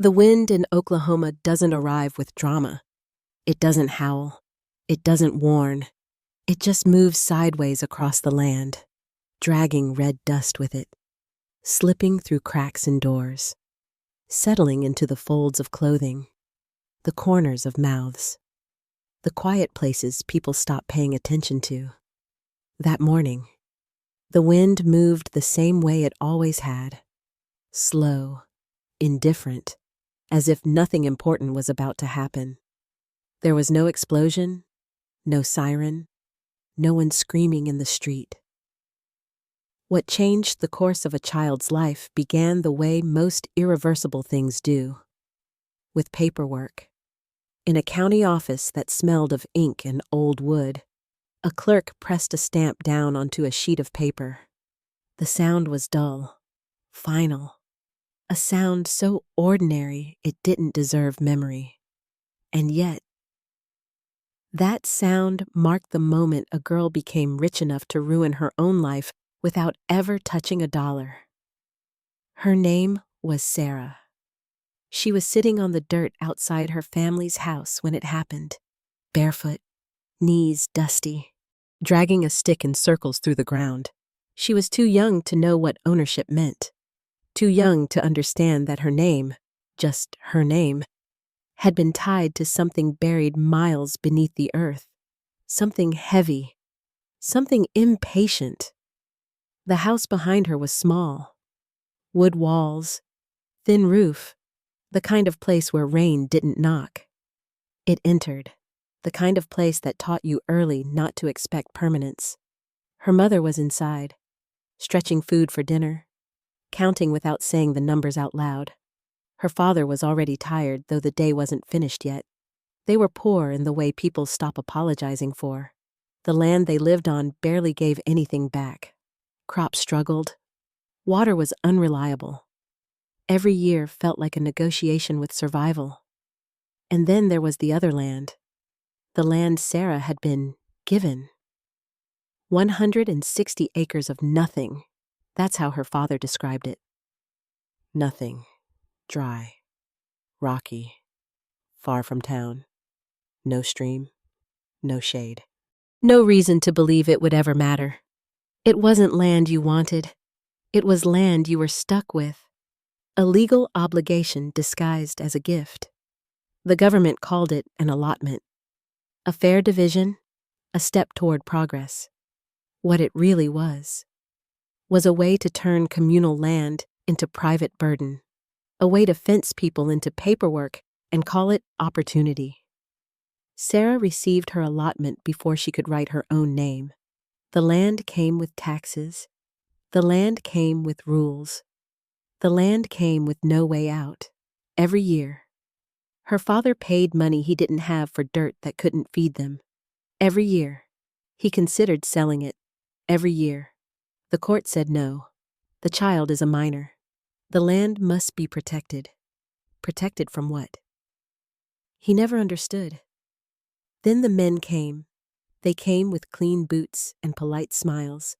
The wind in Oklahoma doesn't arrive with drama. It doesn't howl. It doesn't warn. It just moves sideways across the land, dragging red dust with it, slipping through cracks in doors, settling into the folds of clothing, the corners of mouths, the quiet places people stop paying attention to. That morning, the wind moved the same way it always had, slow, indifferent, as if nothing important was about to happen. There was no explosion, no siren, no one screaming in the street. What changed the course of a child's life began the way most irreversible things do, with paperwork. In a county office that smelled of ink and old wood, a clerk pressed a stamp down onto a sheet of paper. The sound was dull, final, a sound so ordinary it didn't deserve memory. And yet, that sound marked the moment a girl became rich enough to ruin her own life without ever touching $1. Her name was Sarah. She was sitting on the dirt outside her family's house when it happened, barefoot, knees dusty, dragging a stick in circles through the ground. She was too young to know what ownership meant, too young to understand that her name, just her name, had been tied to something buried miles beneath the earth, something heavy, something impatient. The house behind her was small, wood walls, thin roof, the kind of place where rain didn't knock. It entered, the kind of place that taught you early not to expect permanence. Her mother was inside, stretching food for dinner, counting without saying the numbers out loud. Her father was already tired, though the day wasn't finished yet. They were poor in the way people stop apologizing for. The land they lived on barely gave anything back. Crops struggled. Water was unreliable. Every year felt like a negotiation with survival. And then there was the other land. The land Sarah had been given. 160 acres of nothing. That's how her father described it. Nothing. Dry. Rocky. Far from town. No stream. No shade. No reason to believe it would ever matter. It wasn't land you wanted. It was land you were stuck with. A legal obligation disguised as a gift. The government called it an allotment. A fair division, a step toward progress. What it really was a way to turn communal land into private burden, a way to fence people into paperwork and call it opportunity. Sarah received her allotment before she could write her own name. The land came with taxes. The land came with rules. The land came with no way out. Every year. Her father paid money he didn't have for dirt that couldn't feed them. Every year. He considered selling it. Every year. The court said no. The child is a minor. The land must be protected. Protected from what? He never understood. Then the men came. They came with clean boots and polite smiles.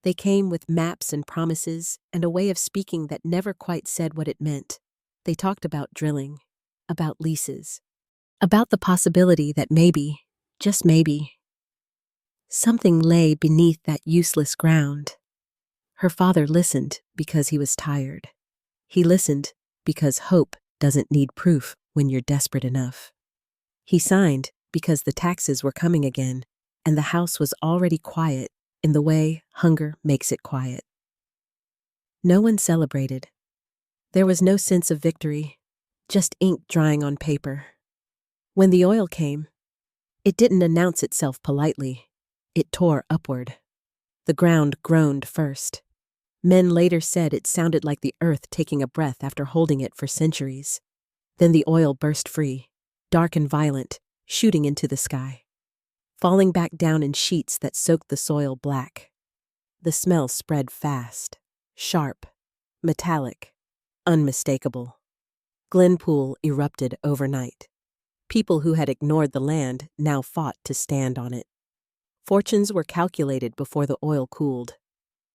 They came with maps and promises and a way of speaking that never quite said what it meant. They talked about drilling, about leases, about the possibility that maybe, just maybe, something lay beneath that useless ground. Her father listened because he was tired. He listened because hope doesn't need proof when you're desperate enough. He signed because the taxes were coming again, and the house was already quiet in the way hunger makes it quiet. No one celebrated. There was no sense of victory, just ink drying on paper. When the oil came, it didn't announce itself politely. It tore upward. The ground groaned first. Men later said it sounded like the earth taking a breath after holding it for centuries. Then the oil burst free, dark and violent, shooting into the sky, falling back down in sheets that soaked the soil black. The smell spread fast, sharp, metallic, unmistakable. Glenpool erupted overnight. People who had ignored the land now fought to stand on it. Fortunes were calculated before the oil cooled.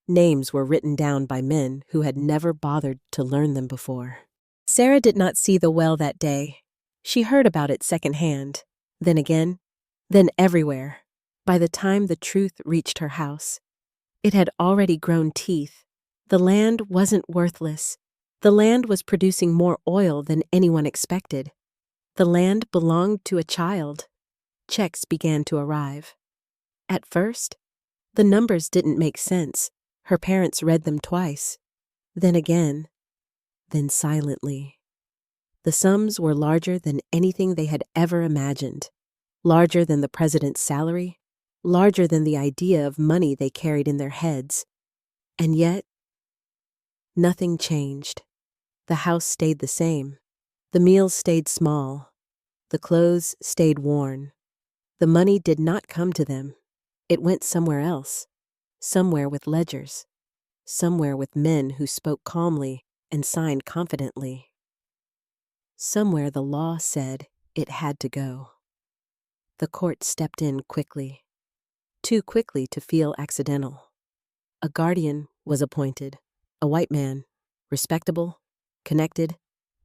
Names were written down by men who had never bothered to learn them before. Sarah did not see the well that day. She heard about it secondhand. Then again, then everywhere. By the time the truth reached her house, it had already grown teeth. The land wasn't worthless. The land was producing more oil than anyone expected. The land belonged to a child. Checks began to arrive. At first, the numbers didn't make sense. Her parents read them twice. Then again, then silently. The sums were larger than anything they had ever imagined. Larger than the president's salary. Larger than the idea of money they carried in their heads. And yet, nothing changed. The house stayed the same. The meals stayed small. The clothes stayed worn. The money did not come to them. It went somewhere else. Somewhere with ledgers. Somewhere with men who spoke calmly and signed confidently. Somewhere the law said it had to go. The court stepped in quickly. Too quickly to feel accidental. A guardian was appointed. A white man, respectable, connected,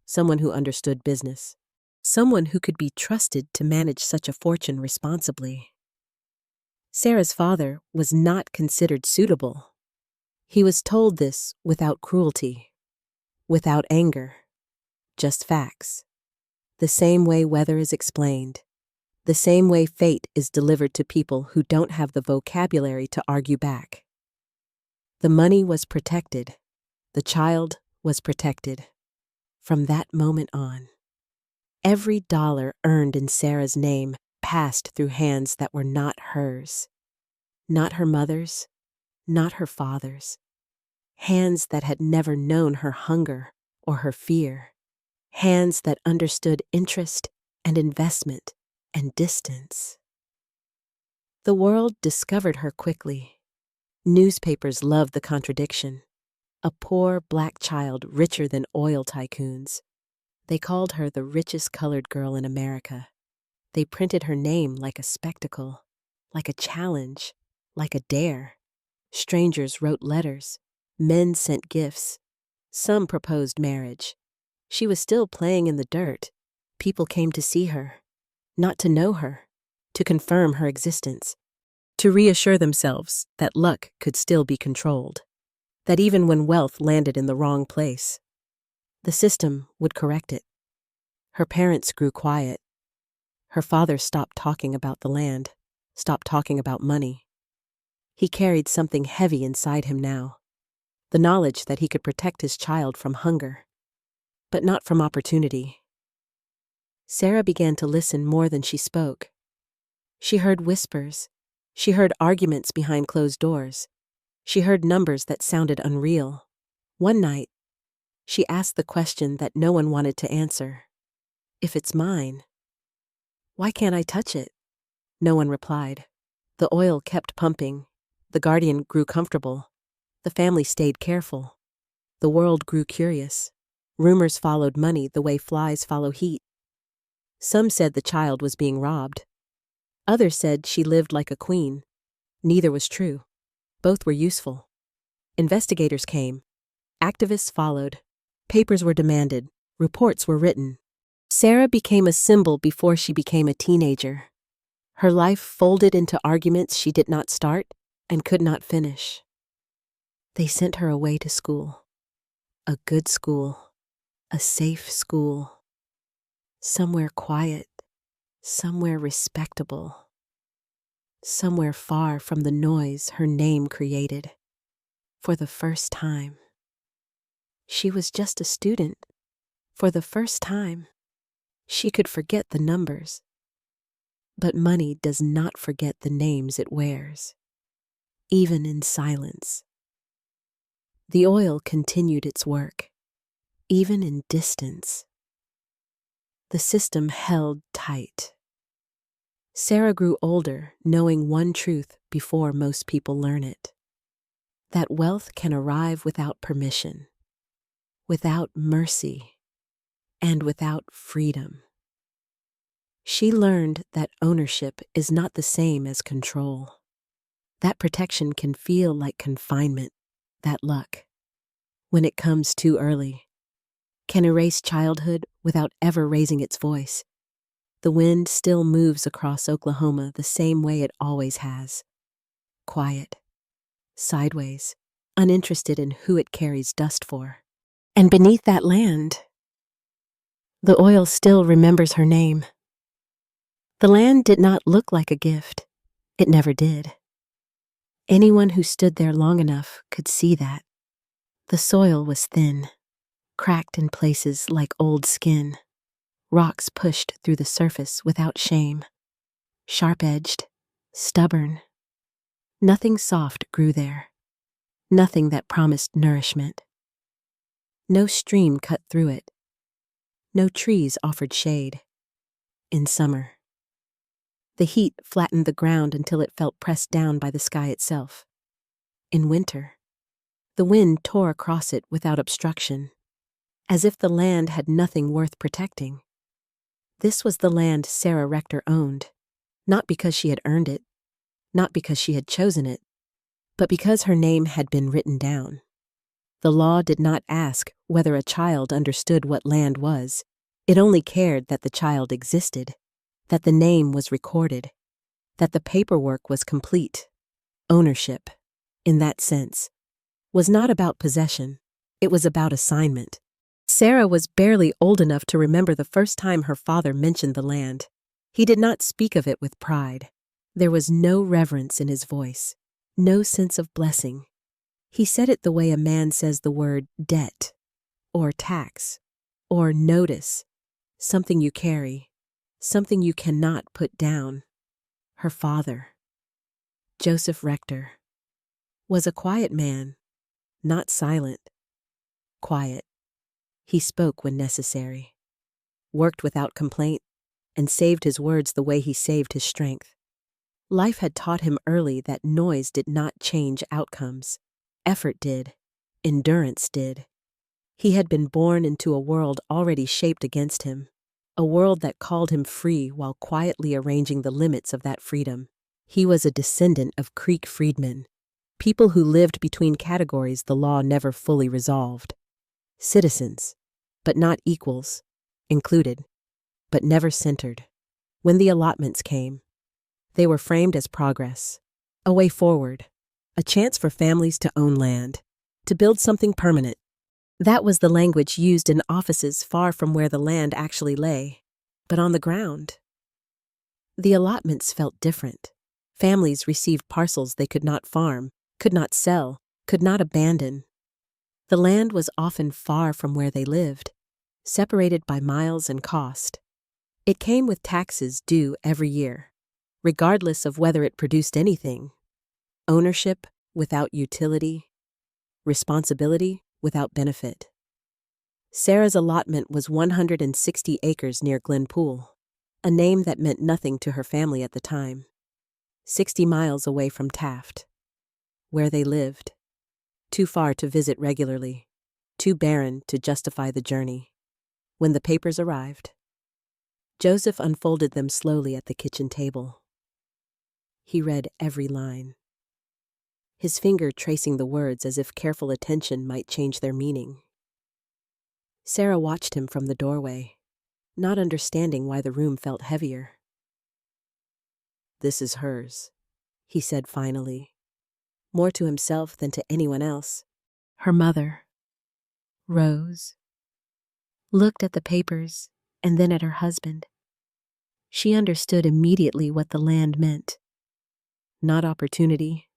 someone who understood business. Someone who could be trusted to manage such a fortune responsibly. Sarah's father was not considered suitable. He was told this without cruelty, without anger, just facts. The same way weather is explained, the same way fate is delivered to people who don't have the vocabulary to argue back. The money was protected. The child was protected. From that moment on, every dollar earned in Sarah's name passed through hands that were not hers. Not her mother's, not her father's. Hands that had never known her hunger or her fear. Hands that understood interest and investment and distance. The world discovered her quickly. Newspapers loved the contradiction. A poor black child richer than oil tycoons. They called her the richest colored girl in America. They printed her name like a spectacle, like a challenge, like a dare. Strangers wrote letters. Men sent gifts. Some proposed marriage. She was still playing in the dirt. People came to see her, not to know her, to confirm her existence, to reassure themselves that luck could still be controlled, that even when wealth landed in the wrong place, the system would correct it. Her parents grew quiet. Her father stopped talking about the land, stopped talking about money. He carried something heavy inside him now, the knowledge that he could protect his child from hunger, but not from opportunity. Sarah began to listen more than she spoke. She heard whispers. She heard arguments behind closed doors. She heard numbers that sounded unreal. One night, she asked the question that no one wanted to answer. If it's mine, why can't I touch it? No one replied. The oil kept pumping. The guardian grew comfortable. The family stayed careful. The world grew curious. Rumors followed money the way flies follow heat. Some said the child was being robbed. Others said she lived like a queen. Neither was true. Both were useful. Investigators came. Activists followed. Papers were demanded. Reports were written. Sarah became a symbol before she became a teenager. Her life folded into arguments she did not start and could not finish. They sent her away to school. A good school. A safe school. Somewhere quiet. Somewhere respectable. Somewhere far from the noise her name created. For the first time. She was just a student. For the first time, she could forget the numbers. But money does not forget the names it wears, even in silence. The oil continued its work, even in distance. The system held tight. Sarah grew older, knowing one truth before most people learn it: that wealth can arrive without permission, without mercy, and without freedom. She learned that ownership is not the same as control. That protection can feel like confinement, that luck, when it comes too early. can erase childhood without ever raising its voice. The wind still moves across Oklahoma the same way it always has. Quiet, sideways, uninterested in who it carries dust for. And beneath that land, the oil still remembers her name. The land did not look like a gift. It never did. Anyone who stood there long enough could see that. The soil was thin, cracked in places like old skin. Rocks pushed through the surface without shame. Sharp-edged, stubborn. Nothing soft grew there. Nothing that promised nourishment. No stream cut through it. No trees offered shade. In summer, the heat flattened the ground until it felt pressed down by the sky itself. In winter, the wind tore across it without obstruction, as if the land had nothing worth protecting. This was the land Sarah Rector owned, not because she had earned it, not because she had chosen it, but because her name had been written down. The law did not ask whether a child understood what land was. It only cared that the child existed, that the name was recorded, that the paperwork was complete. Ownership, in that sense, was not about possession. It was about assignment. Sarah was barely old enough to remember the first time her father mentioned the land. He did not speak of it with pride. There was no reverence in his voice, no sense of blessing. He said it the way a man says the word debt, or tax, or notice, something you carry, something you cannot put down. Her father, Joseph Rector, was a quiet man, not silent. Quiet. He spoke when necessary, worked without complaint, and saved his words the way he saved his strength. Life had taught him early that noise did not change outcomes. Effort did. Endurance did. He had been born into a world already shaped against him, a world that called him free while quietly arranging the limits of that freedom. He was a descendant of Creek freedmen, people who lived between categories the law never fully resolved. Citizens, but not equals, included, but never centered. When the allotments came, they were framed as progress, a way forward, a chance for families to own land, to build something permanent. That was the language used in offices far from where the land actually lay, but on the ground. The allotments felt different. Families received parcels they could not farm, could not sell, could not abandon. The land was often far from where they lived, separated by miles and cost. It came with taxes due every year, regardless of whether it produced anything. Ownership without utility, responsibility without benefit. Sarah's allotment was 160 acres near Glen Pool, a name that meant nothing to her family at the time. 60 miles away from Taft, where they lived. Too far to visit regularly, too barren to justify the journey. When the papers arrived, Joseph unfolded them slowly at the kitchen table. He read every line, his finger tracing the words as if careful attention might change their meaning. Sarah watched him from the doorway, not understanding why the room felt heavier. "This is hers," he said finally, more to himself than to anyone else. Her mother, Rose, looked at the papers and then at her husband. She understood immediately what the land meant. Not opportunity,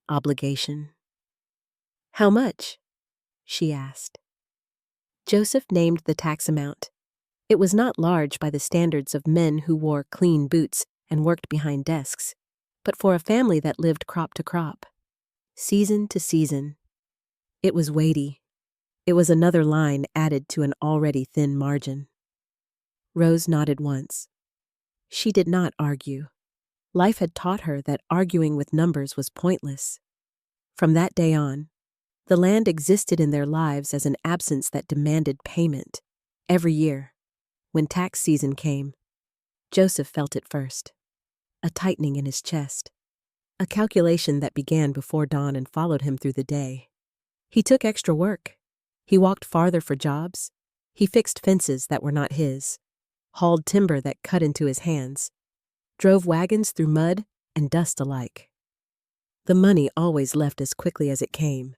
obligation. "How much?" she asked. Joseph named the tax amount. It was not large by the standards of men who wore clean boots and worked behind desks, but for a family that lived crop to crop, season to season, it was weighty. It was another line added to an already thin margin. Rose nodded once. She did not argue. Life had taught her that arguing with numbers was pointless. From that day on, the land existed in their lives as an absence that demanded payment. Every year, when tax season came, Joseph felt it first, a tightening in his chest, a calculation that began before dawn and followed him through the day. He took extra work. He walked farther for jobs. He fixed fences that were not his, hauled timber that cut into his hands, drove wagons through mud and dust alike. The money always left as quickly as it came.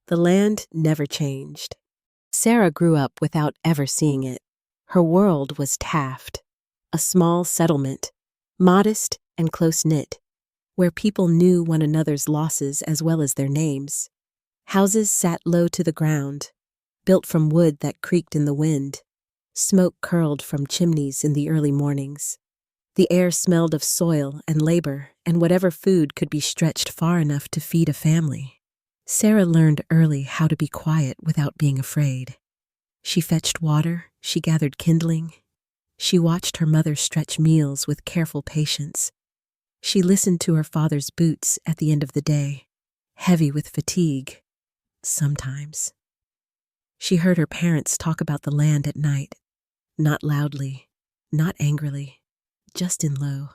The land never changed. Sarah grew up without ever seeing it. Her world was Taft, a small settlement, modest and close-knit, where people knew one another's losses as well as their names. Houses sat low to the ground, built from wood that creaked in the wind. Smoke curled from chimneys in the early mornings. The air smelled of soil and labor and whatever food could be stretched far enough to feed a family. Sarah learned early how to be quiet without being afraid. She fetched water, she gathered kindling. She watched her mother stretch meals with careful patience. She listened to her father's boots at the end of the day, heavy with fatigue, sometimes. She heard her parents talk about the land at night, not loudly, not angrily, just in low,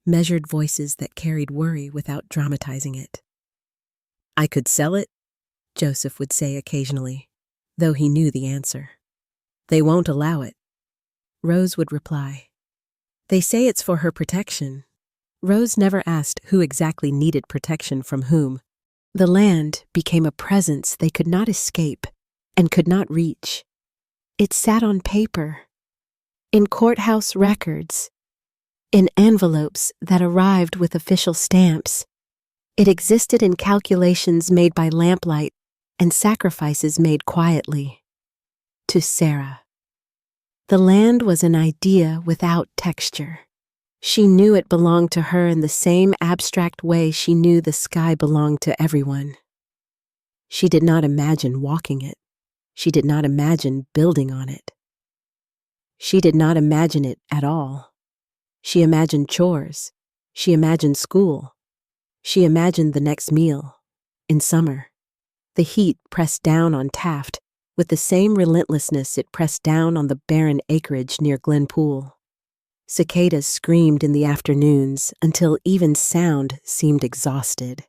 measured voices that carried worry without dramatizing it. "I could sell it," Joseph would say occasionally, though he knew the answer. "They won't allow it." Rose would reply, "They say it's for her protection." Rose never asked who exactly needed protection from whom. The land became a presence they could not escape and could not reach. It sat on paper, in courthouse records, in envelopes that arrived with official stamps. It existed in calculations made by lamplight and sacrifices made quietly. To Sarah, the land was an idea without texture. She knew it belonged to her in the same abstract way she knew the sky belonged to everyone. She did not imagine walking it. She did not imagine building on it. She did not imagine it at all. She imagined chores. She imagined school. She imagined the next meal. In summer, the heat pressed down on Taft with the same relentlessness it pressed down on the barren acreage near Glenpool. Cicadas screamed in the afternoons until even sound seemed exhausted.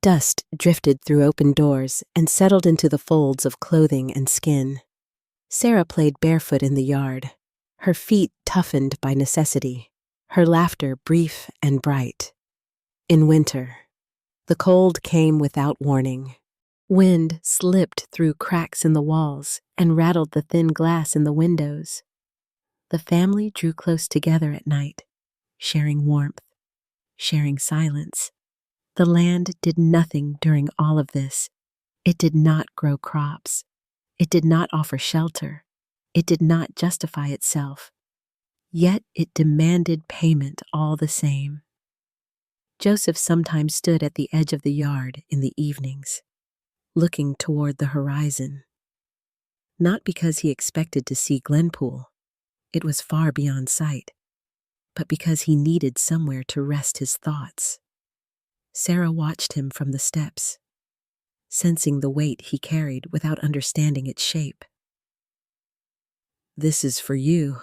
Dust drifted through open doors and settled into the folds of clothing and skin. Sarah played barefoot in the yard, her feet toughened by necessity, her laughter brief and bright. In winter, the cold came without warning. Wind slipped through cracks in the walls and rattled the thin glass in the windows. The family drew close together at night, sharing warmth, sharing silence. The land did nothing during all of this. It did not grow crops. It did not offer shelter. It did not justify itself. Yet it demanded payment all the same. Joseph sometimes stood at the edge of the yard in the evenings, looking toward the horizon. Not because he expected to see Glenpool. It was far beyond sight, but because he needed somewhere to rest his thoughts. Sarah watched him from the steps, sensing the weight he carried without understanding its shape. "This is for you,"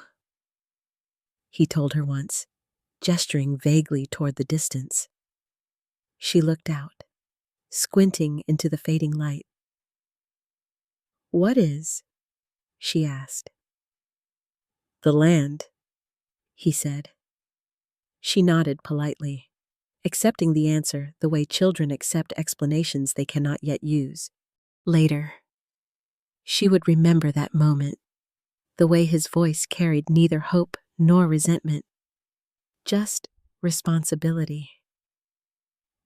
he told her once, gesturing vaguely toward the distance. She looked out, squinting into the fading light. "What is?" she asked. "The land," he said. She nodded politely, accepting the answer the way children accept explanations they cannot yet use. Later, she would remember that moment, the way his voice carried neither hope nor resentment, just responsibility.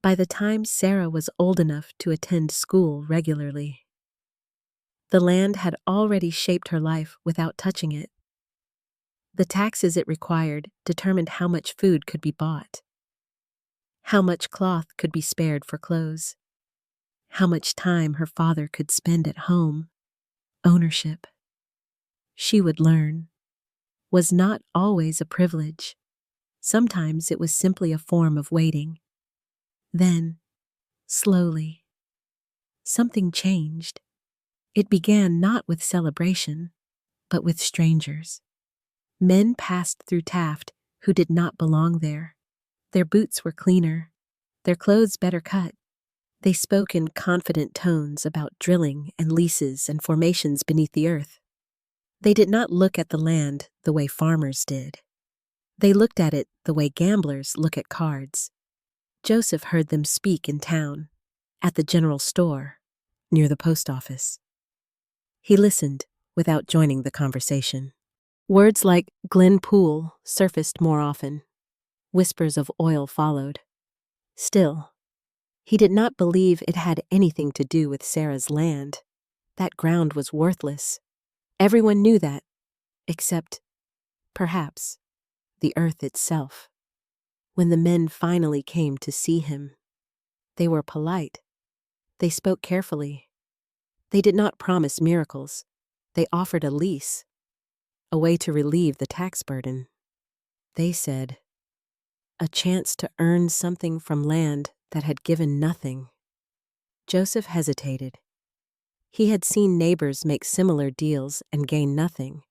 By the time Sarah was old enough to attend school regularly, the land had already shaped her life without touching it. The taxes it required determined how much food could be bought, how much cloth could be spared for clothes, how much time her father could spend at home. Ownership, she would learn, was not always a privilege. Sometimes it was simply a form of waiting. Then, slowly, something changed. It began not with celebration, but with strangers. Men passed through Taft who did not belong there. Their boots were cleaner, their clothes better cut. They spoke in confident tones about drilling and leases and formations beneath the earth. They did not look at the land the way farmers did. They looked at it the way gamblers look at cards. Joseph heard them speak in town, at the general store, near the post office. He listened without joining the conversation. Words like Glen Pool surfaced more often. Whispers of oil followed. Still, he did not believe it had anything to do with Sarah's land. That ground was worthless. Everyone knew that, except, perhaps, the earth itself. When the men finally came to see him, they were polite. They spoke carefully. They did not promise miracles. They offered a lease, a way to relieve the tax burden. They said, a chance to earn something from land that had given nothing. Joseph hesitated. He had seen neighbors make similar deals and gain nothing.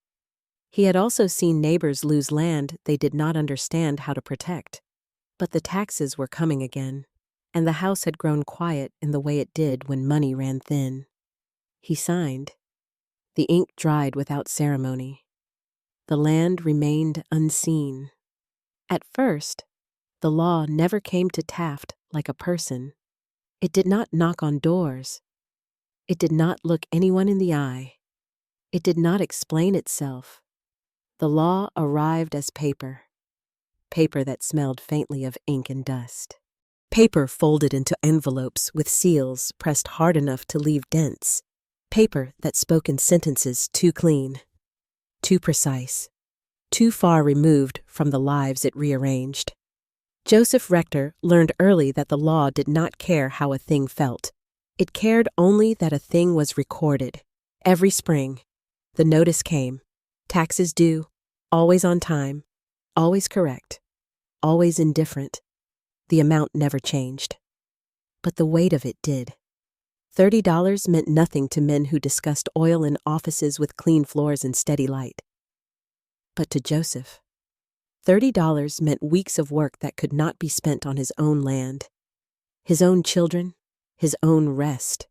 He had also seen neighbors lose land they did not understand how to protect. But the taxes were coming again, and the house had grown quiet in the way it did when money ran thin. He signed. The ink dried without ceremony. The land remained unseen. At first, the law never came to Taft like a person. It did not knock on doors. It did not look anyone in the eye. It did not explain itself. The law arrived as paper. Paper that smelled faintly of ink and dust. Paper folded into envelopes with seals pressed hard enough to leave dents. Paper that spoke in sentences too clean, too precise, too far removed from the lives it rearranged. Joseph Rector learned early that the law did not care how a thing felt. It cared only that a thing was recorded. Every spring, the notice came. Taxes due, always on time, always correct, always indifferent. The amount never changed. But the weight of it did. $30 meant nothing to men who discussed oil in offices with clean floors and steady light. But to Joseph, $30 meant weeks of work that could not be spent on his own land, his own children, his own rest.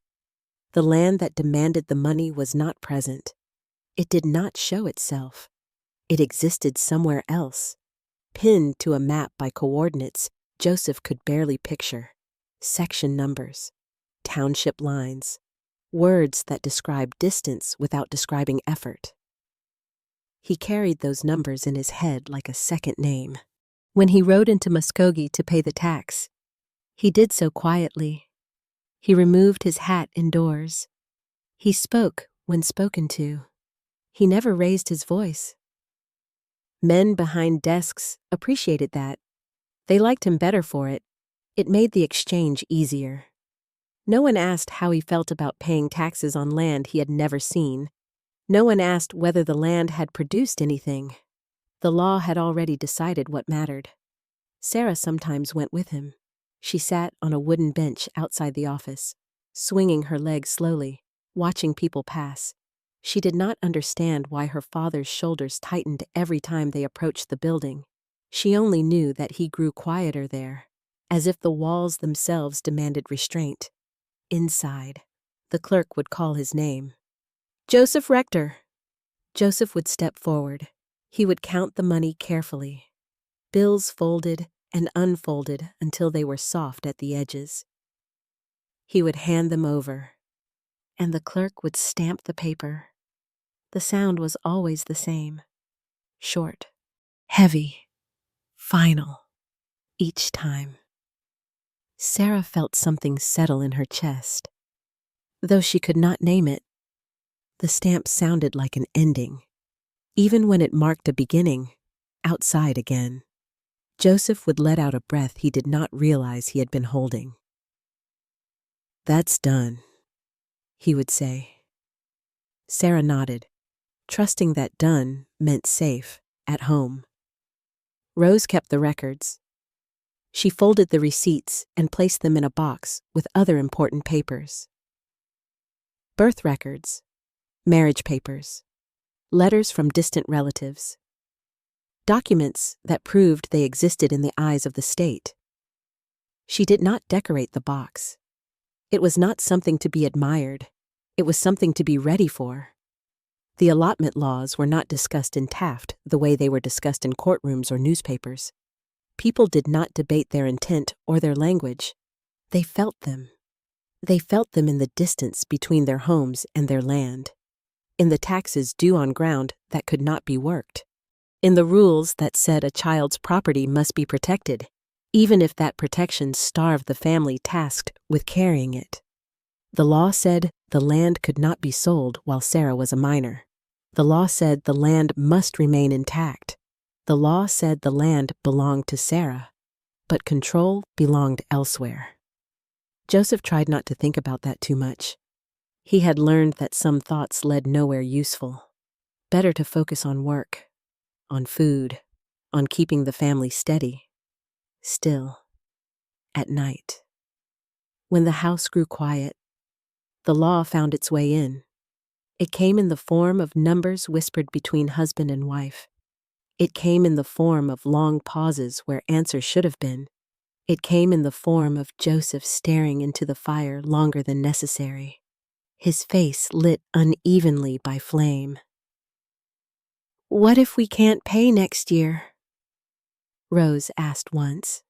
The land that demanded the money was not present. It did not show itself. It existed somewhere else, pinned to a map by coordinates Joseph could barely picture, section numbers, township lines, words that describe distance without describing effort. He carried those numbers in his head like a second name. When he rode into Muskogee to pay the tax, he did so quietly. He removed his hat indoors. He spoke when spoken to. He never raised his voice. Men behind desks appreciated that. They liked him better for it. It made the exchange easier. No one asked how he felt about paying taxes on land he had never seen. No one asked whether the land had produced anything. The law had already decided what mattered. Sarah sometimes went with him. She sat on a wooden bench outside the office, swinging her legs slowly, watching people pass. She did not understand why her father's shoulders tightened every time they approached the building. She only knew that he grew quieter there, as if the walls themselves demanded restraint. Inside, the clerk would call his name. Joseph Rector. Joseph would step forward. He would count the money carefully. Bills folded and unfolded until they were soft at the edges. He would hand them over, and the clerk would stamp the paper. The sound was always the same. Short, heavy, final, each time. Sarah felt something settle in her chest. Though she could not name it, the stamp sounded like an ending. Even when it marked a beginning, outside again, Joseph would let out a breath he did not realize he had been holding. "That's done," he would say. Sarah nodded, trusting that done meant safe, at home. Rose kept the records. She folded the receipts and placed them in a box with other important papers. Birth records, marriage papers, letters from distant relatives, documents that proved they existed in the eyes of the state. She did not decorate the box. It was not something to be admired. It was something to be ready for. The allotment laws were not discussed in Taft the way they were discussed in courtrooms or newspapers. People did not debate their intent or their language. They felt them. They felt them in the distance between their homes and their land, in the taxes due on ground that could not be worked, in the rules that said a child's property must be protected, even if that protection starved the family tasked with carrying it. The law said the land could not be sold while Sarah was a minor. The law said the land must remain intact. The law said the land belonged to Sarah, but control belonged elsewhere. Joseph tried not to think about that too much. He had learned that some thoughts led nowhere useful. Better to focus on work, on food, on keeping the family steady. Still, at night, when the house grew quiet, the law found its way in. It came in the form of numbers whispered between husband and wife. It came in the form of long pauses where answers should have been. It came in the form of Joseph staring into the fire longer than necessary, his face lit unevenly by flame. "What if we can't pay next year?" Rose asked once,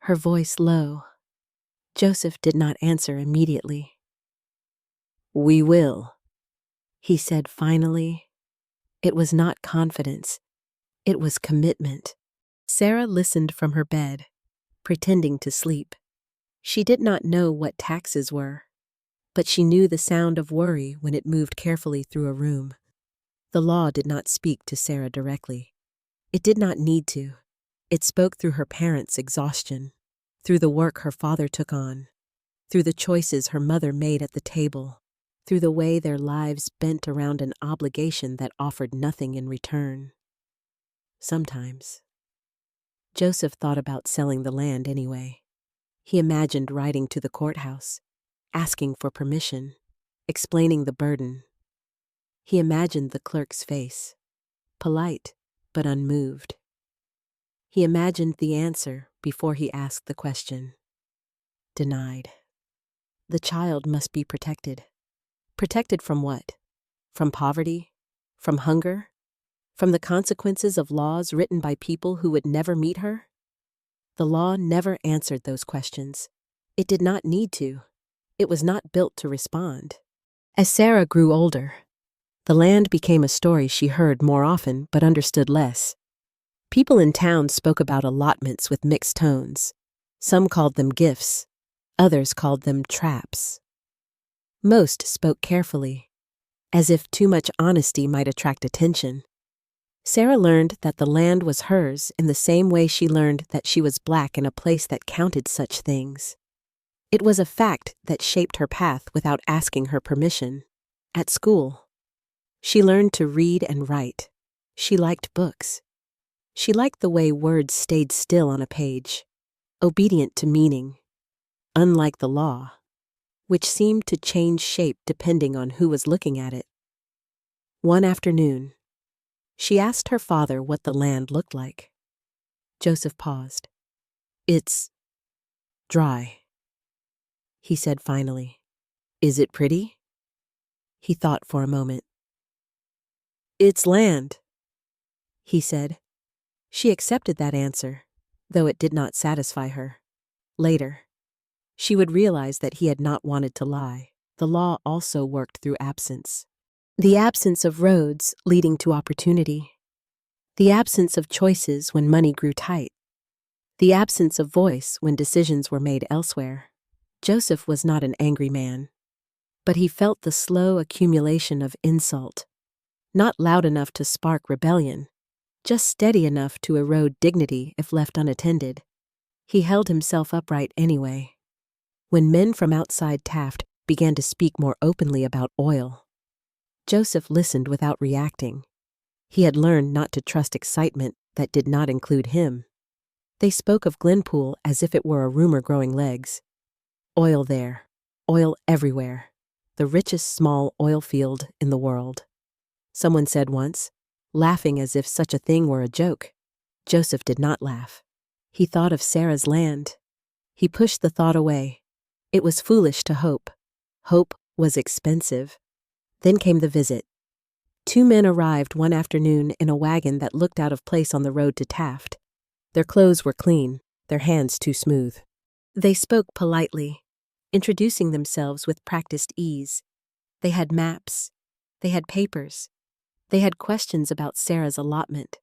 her voice low. Joseph did not answer immediately. "We will," he said finally. It was not confidence. It was commitment. Sarah listened from her bed, pretending to sleep. She did not know what taxes were, but she knew the sound of worry when it moved carefully through a room. The law did not speak to Sarah directly. It did not need to. It spoke through her parents' exhaustion, through the work her father took on, through the choices her mother made at the table, through the way their lives bent around an obligation that offered nothing in return. Sometimes, Joseph thought about selling the land anyway. He imagined writing to the courthouse, asking for permission, explaining the burden. He imagined the clerk's face, polite but unmoved. He imagined the answer before he asked the question. Denied. The child must be protected. Protected from what? From poverty? From hunger? From the consequences of laws written by people who would never meet her? The law never answered those questions. It did not need to. It was not built to respond. As Sarah grew older, the land became a story she heard more often but understood less. People in town spoke about allotments with mixed tones. Some called them gifts. Others called them traps. Most spoke carefully, as if too much honesty might attract attention. Sarah learned that the land was hers in the same way she learned that she was black in a place that counted such things. It was a fact that shaped her path without asking her permission. At school, she learned to read and write. She liked books. She liked the way words stayed still on a page, obedient to meaning, unlike the law, which seemed to change shape depending on who was looking at it. One afternoon, she asked her father what the land looked like. Joseph paused. "It's dry," he said finally. "Is it pretty?" He thought for a moment. "It's land," he said. She accepted that answer, though it did not satisfy her. Later, she would realize that he had not wanted to lie. The law also worked through absence. The absence of roads leading to opportunity. The absence of choices when money grew tight. The absence of voice when decisions were made elsewhere. Joseph was not an angry man, but he felt the slow accumulation of insult, not loud enough to spark rebellion, just steady enough to erode dignity if left unattended. He held himself upright anyway. When men from outside Taft began to speak more openly about oil, Joseph listened without reacting. He had learned not to trust excitement that did not include him. They spoke of Glenpool as if it were a rumor growing legs. Oil there, oil everywhere, the richest small oil field in the world. Someone said once, laughing as if such a thing were a joke. Joseph did not laugh. He thought of Sarah's land. He pushed the thought away. It was foolish to hope. Hope was expensive. Then came the visit. Two men arrived one afternoon in a wagon that looked out of place on the road to Taft. Their clothes were clean, their hands too smooth. They spoke politely, introducing themselves with practiced ease. They had maps. They had papers. They had questions about Sarah's allotment.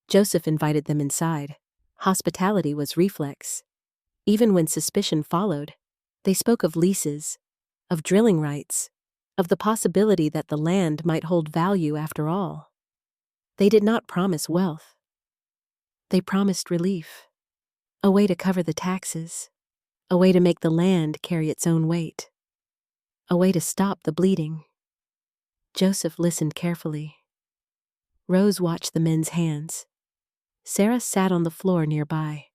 Joseph invited them inside. Hospitality was reflex. Even when suspicion followed, they spoke of leases, of drilling rights, of the possibility that the land might hold value after all. They did not promise wealth. They promised relief, a way to cover the taxes, a way to make the land carry its own weight, a way to stop the bleeding. Joseph listened carefully. Rose watched the men's hands. Sarah sat on the floor nearby,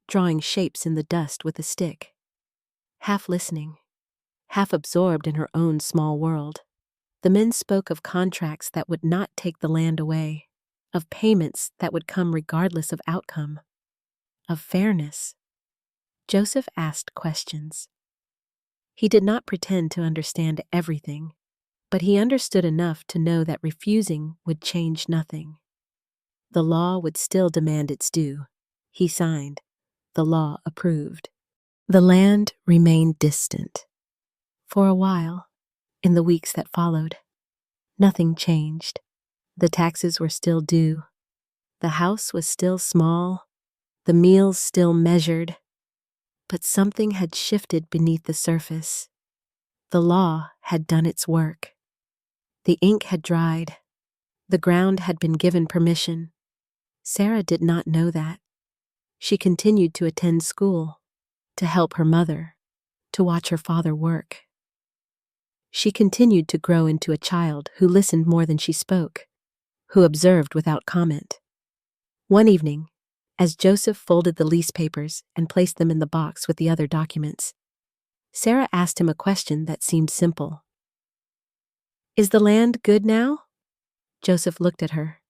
drawing shapes in the dust with a stick. Half listening, half absorbed in her own small world. The men spoke of contracts that would not take the land away, of payments that would come regardless of outcome, of fairness. Joseph asked questions. He did not pretend to understand everything, but he understood enough to know that refusing would change nothing. The law would still demand its due. He signed. The law approved. The land remained distant. For a while, in the weeks that followed, nothing changed. The taxes were still due. The house was still small. The meals still measured. But something had shifted beneath the surface. The law had done its work. The ink had dried. The ground had been given permission. Sarah did not know that. She continued to attend school, to help her mother, to watch her father work. She continued to grow into a child who listened more than she spoke, who observed without comment. One evening, as Joseph folded the lease papers and placed them in the box with the other documents, Sarah asked him a question that seemed simple. "Is the land good now?" Joseph looked at her.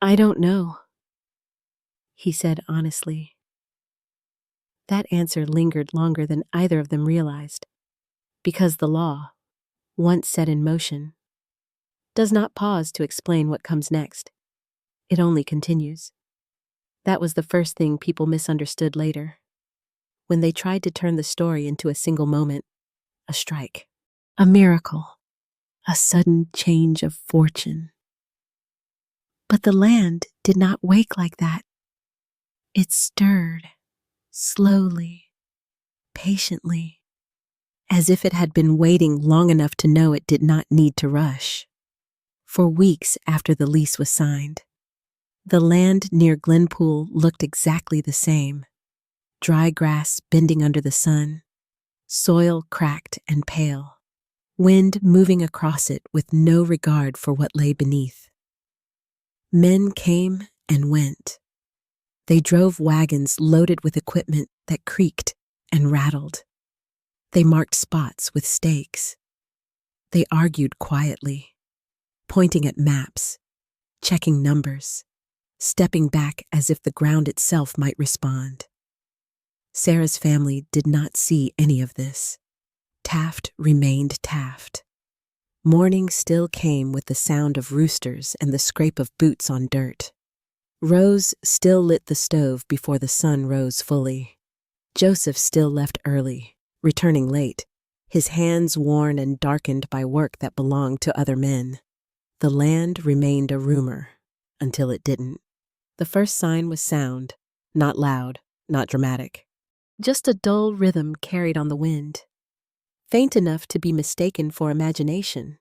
"I don't know," he said honestly. That answer lingered longer than either of them realized, because the law, once set in motion, does not pause to explain what comes next. It only continues. That was the first thing people misunderstood later, when they tried to turn the story into a single moment, a strike, a miracle, a sudden change of fortune. But the land did not wake like that. It stirred, slowly, patiently, as if it had been waiting long enough to know it did not need to rush. For weeks after the lease was signed, the land near Glenpool looked exactly the same. Dry grass bending under the sun, soil cracked and pale, wind moving across it with no regard for what lay beneath. Men came and went. They drove wagons loaded with equipment that creaked and rattled. They marked spots with stakes. They argued quietly, pointing at maps, checking numbers, stepping back as if the ground itself might respond. Sarah's family did not see any of this. Taft remained Taft. Morning still came with the sound of roosters and the scrape of boots on dirt. Rose still lit the stove before the sun rose fully. Joseph still left early, returning late, his hands worn and darkened by work that belonged to other men. The land remained a rumor, until it didn't. The first sign was sound, not loud, not dramatic. Just a dull rhythm carried on the wind, faint enough to be mistaken for imagination.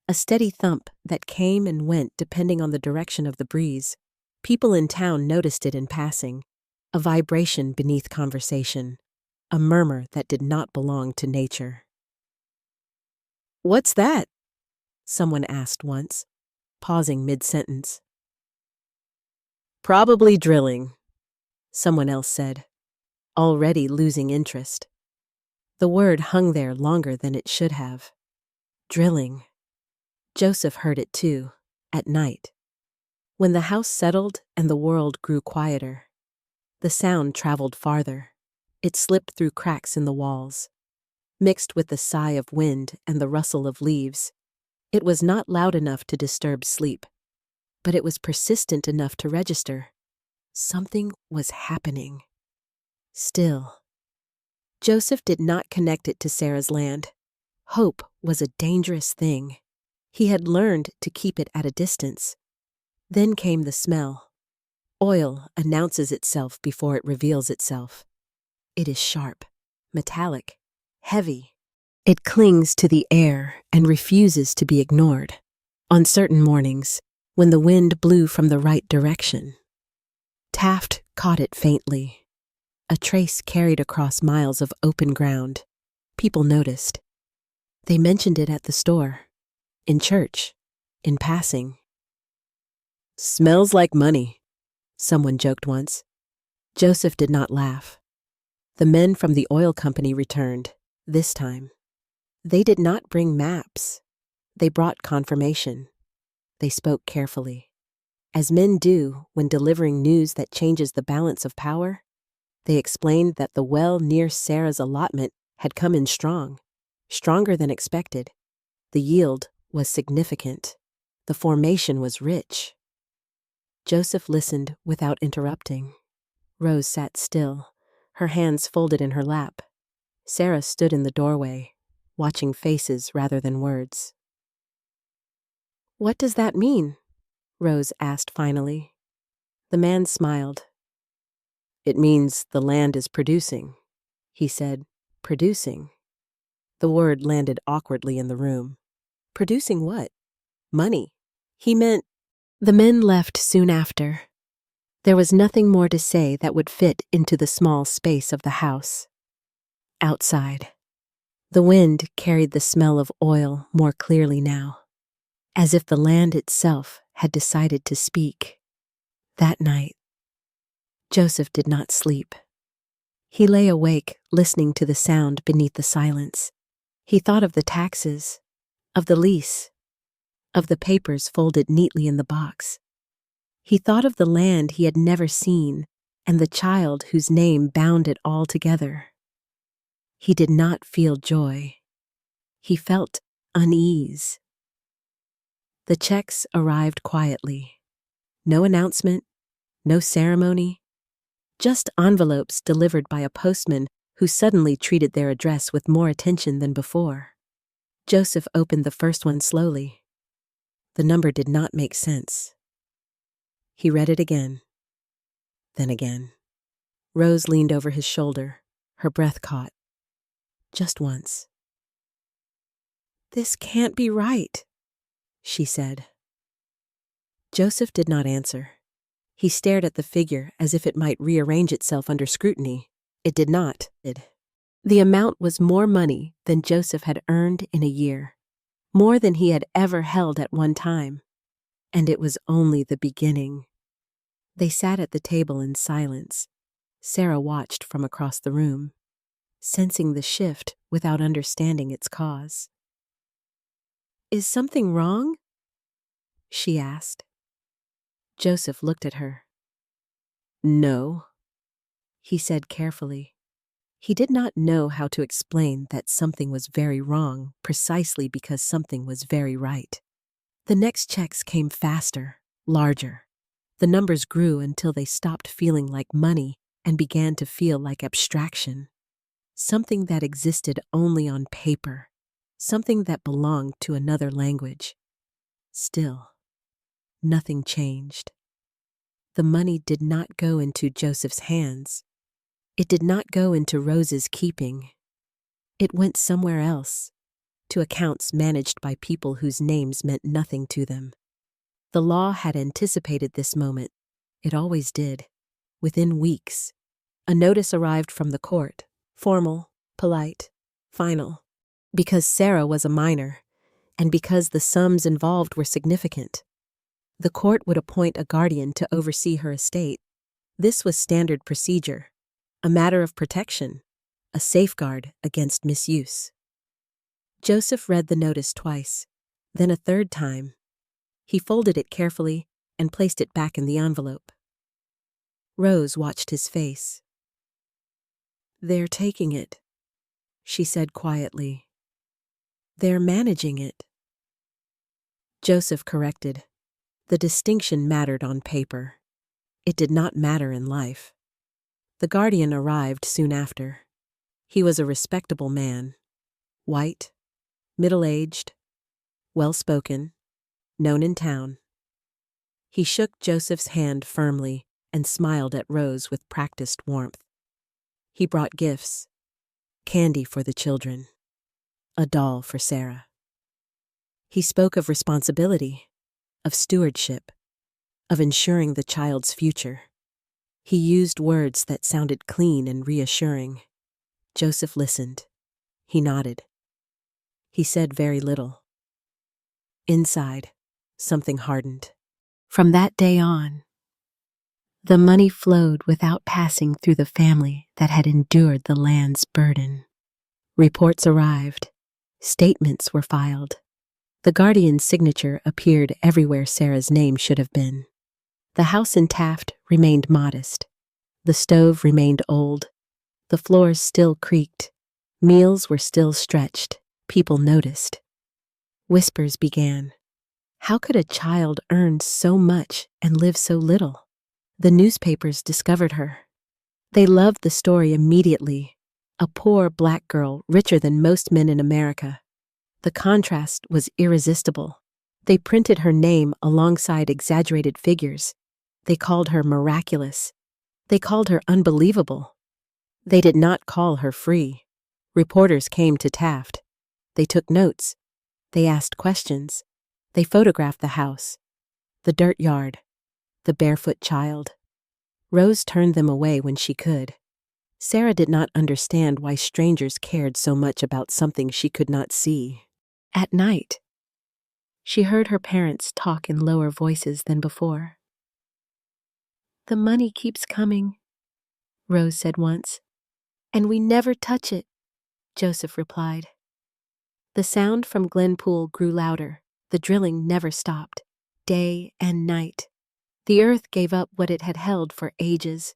A steady thump that came and went depending on the direction of the breeze. People in town noticed it in passing, a vibration beneath conversation, a murmur that did not belong to nature. "What's that?" someone asked once, pausing mid-sentence. "Probably drilling," someone else said, already losing interest. The word hung there longer than it should have. Drilling. Joseph heard it too, at night. When the house settled and the world grew quieter, the sound traveled farther. It slipped through cracks in the walls, mixed with the sigh of wind and the rustle of leaves. It was not loud enough to disturb sleep, but it was persistent enough to register. Something was happening. Still, Joseph did not connect it to Sarah's land. Hope was a dangerous thing. He had learned to keep it at a distance. Then came the smell. Oil announces itself before it reveals itself. It is sharp, metallic, heavy. It clings to the air and refuses to be ignored. On certain mornings, when the wind blew from the right direction, Taft caught it faintly. A trace carried across miles of open ground. People noticed. They mentioned it at the store, in church, in passing. "Smells like money," someone joked once. Joseph did not laugh. The men from the oil company returned, this time. They did not bring maps. They brought confirmation. They spoke carefully, as men do when delivering news that changes the balance of power. They explained that the well near Sarah's allotment had come in strong, stronger than expected. The yield was significant. The formation was rich. Joseph listened without interrupting. Rose sat still, her hands folded in her lap. Sarah stood in the doorway, watching faces rather than words. "What does that mean?" Rose asked finally. The man smiled. "It means the land is producing," he said. "Producing." The word landed awkwardly in the room. Producing what? Money. He meant. The men left soon after. There was nothing more to say that would fit into the small space of the house. Outside, the wind carried the smell of oil more clearly now, as if the land itself had decided to speak. That night, Joseph did not sleep. He lay awake, listening to the sound beneath the silence. He thought of the taxes, of the lease, of the papers folded neatly in the box. He thought of the land he had never seen and the child whose name bound it all together. He did not feel joy. He felt unease. The checks arrived quietly. No announcement, no ceremony, just envelopes delivered by a postman who suddenly treated their address with more attention than before. Joseph opened the first one slowly. The number did not make sense. He read it again, then again. Rose leaned over his shoulder, her breath caught. Just once. "This can't be right," she said. Joseph did not answer. He stared at the figure as if it might rearrange itself under scrutiny. It did not. The amount was more money than Joseph had earned in a year, more than he had ever held at one time. And it was only the beginning. They sat at the table in silence. Sarah watched from across the room, sensing the shift without understanding its cause. "Is something wrong?" she asked. Joseph looked at her. "No," he said carefully. He did not know how to explain that something was very wrong precisely because something was very right. The next checks came faster, larger. The numbers grew until they stopped feeling like money and began to feel like abstraction. Something that existed only on paper, something that belonged to another language. Still, nothing changed. The money did not go into Joseph's hands. It did not go into Rose's keeping. It went somewhere else, to accounts managed by people whose names meant nothing to them. The law had anticipated this moment. It always did. Within weeks, a notice arrived from the court, formal, polite, final, because Sarah was a minor, and because the sums involved were significant. The court would appoint a guardian to oversee her estate. This was standard procedure, a matter of protection, a safeguard against misuse. Joseph read the notice twice, then a third time. He folded it carefully and placed it back in the envelope. Rose watched his face. "They're taking it," she said quietly. "They're managing it." Joseph corrected. The distinction mattered on paper. It did not matter in life. The guardian arrived soon after. He was a respectable man, white, middle-aged, well-spoken, known in town. He shook Joseph's hand firmly and smiled at Rose with practiced warmth. He brought gifts, candy for the children, a doll for Sarah. He spoke of responsibility, of stewardship, of ensuring the child's future. He used words that sounded clean and reassuring. Joseph listened. He nodded. He said very little. Inside, something hardened. From that day on, the money flowed without passing through the family that had endured the land's burden. Reports arrived. Statements were filed. The guardian's signature appeared everywhere Sarah's name should have been. The house in Taft remained modest. The stove remained old. The floors still creaked. Meals were still stretched. People noticed. Whispers began. How could a child earn so much and live so little? The newspapers discovered her. They loved the story immediately. A poor black girl, richer than most men in America. The contrast was irresistible. They printed her name alongside exaggerated figures. They called her miraculous. They called her unbelievable. They did not call her free. Reporters came to Taft. They took notes. They asked questions. They photographed the house, the dirt yard, the barefoot child. Rose turned them away when she could. Sarah did not understand why strangers cared so much about something she could not see. At night, she heard her parents talk in lower voices than before. "The money keeps coming," Rose said once. "And we never touch it," Joseph replied. The sound from Glenpool grew louder. The drilling never stopped, day and night. The earth gave up what it had held for ages.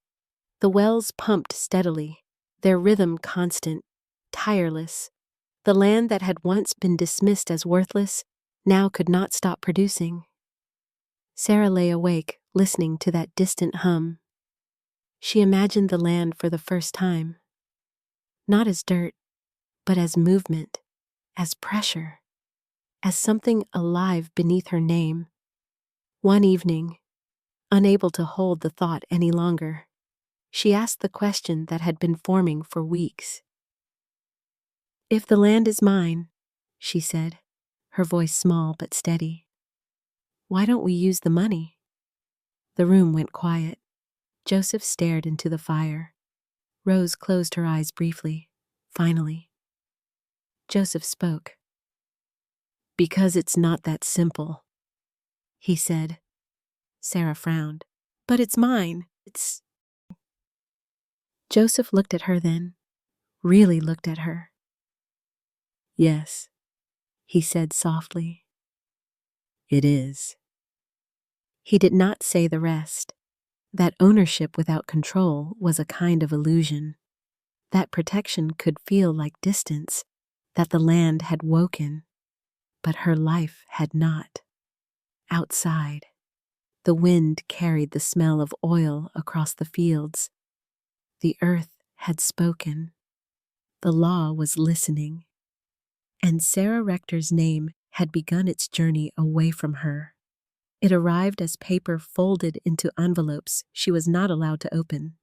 The wells pumped steadily, their rhythm constant, tireless. The land that had once been dismissed as worthless now could not stop producing. Sarah lay awake, listening to that distant hum. She imagined the land for the first time. Not as dirt, but as movement, as pressure, as something alive beneath her name. One evening, unable to hold the thought any longer, she asked the question that had been forming for weeks. "If the land is mine," she said, her voice small but steady, "why don't we use the money?" The room went quiet. Joseph stared into the fire. Rose closed her eyes briefly. Finally, Joseph spoke. "Because it's not that simple," he said. Sarah frowned. "But it's mine. It's..." Joseph looked at her then, really looked at her. "Yes," he said softly. "It is." He did not say the rest. That ownership without control was a kind of illusion. That protection could feel like distance, that the land had woken, but her life had not. Outside, the wind carried the smell of oil across the fields. The earth had spoken. The law was listening. And Sarah Rector's name had begun its journey away from her. It arrived as paper folded into envelopes she was not allowed to open,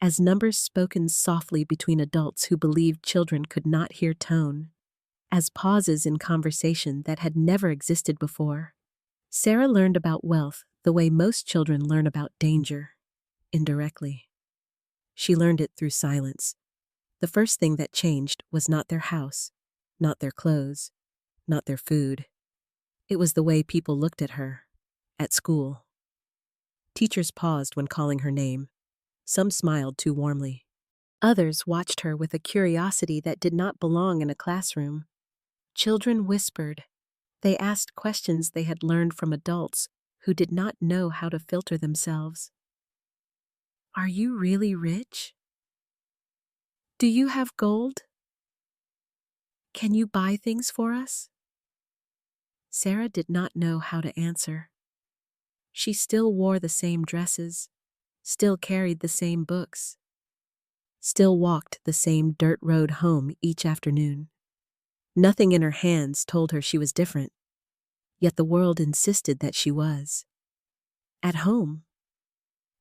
as numbers spoken softly between adults who believed children could not hear tone, as pauses in conversation that had never existed before. Sarah learned about wealth the way most children learn about danger, indirectly. She learned it through silence. The first thing that changed was not their house, not their clothes, not their food. It was the way people looked at her, at school. Teachers paused when calling her name. Some smiled too warmly. Others watched her with a curiosity that did not belong in a classroom. Children whispered. They asked questions they had learned from adults who did not know how to filter themselves. "Are you really rich? Do you have gold? Can you buy things for us?" Sarah did not know how to answer. She still wore the same dresses, still carried the same books, still walked the same dirt road home each afternoon. Nothing in her hands told her she was different, yet the world insisted that she was. At home,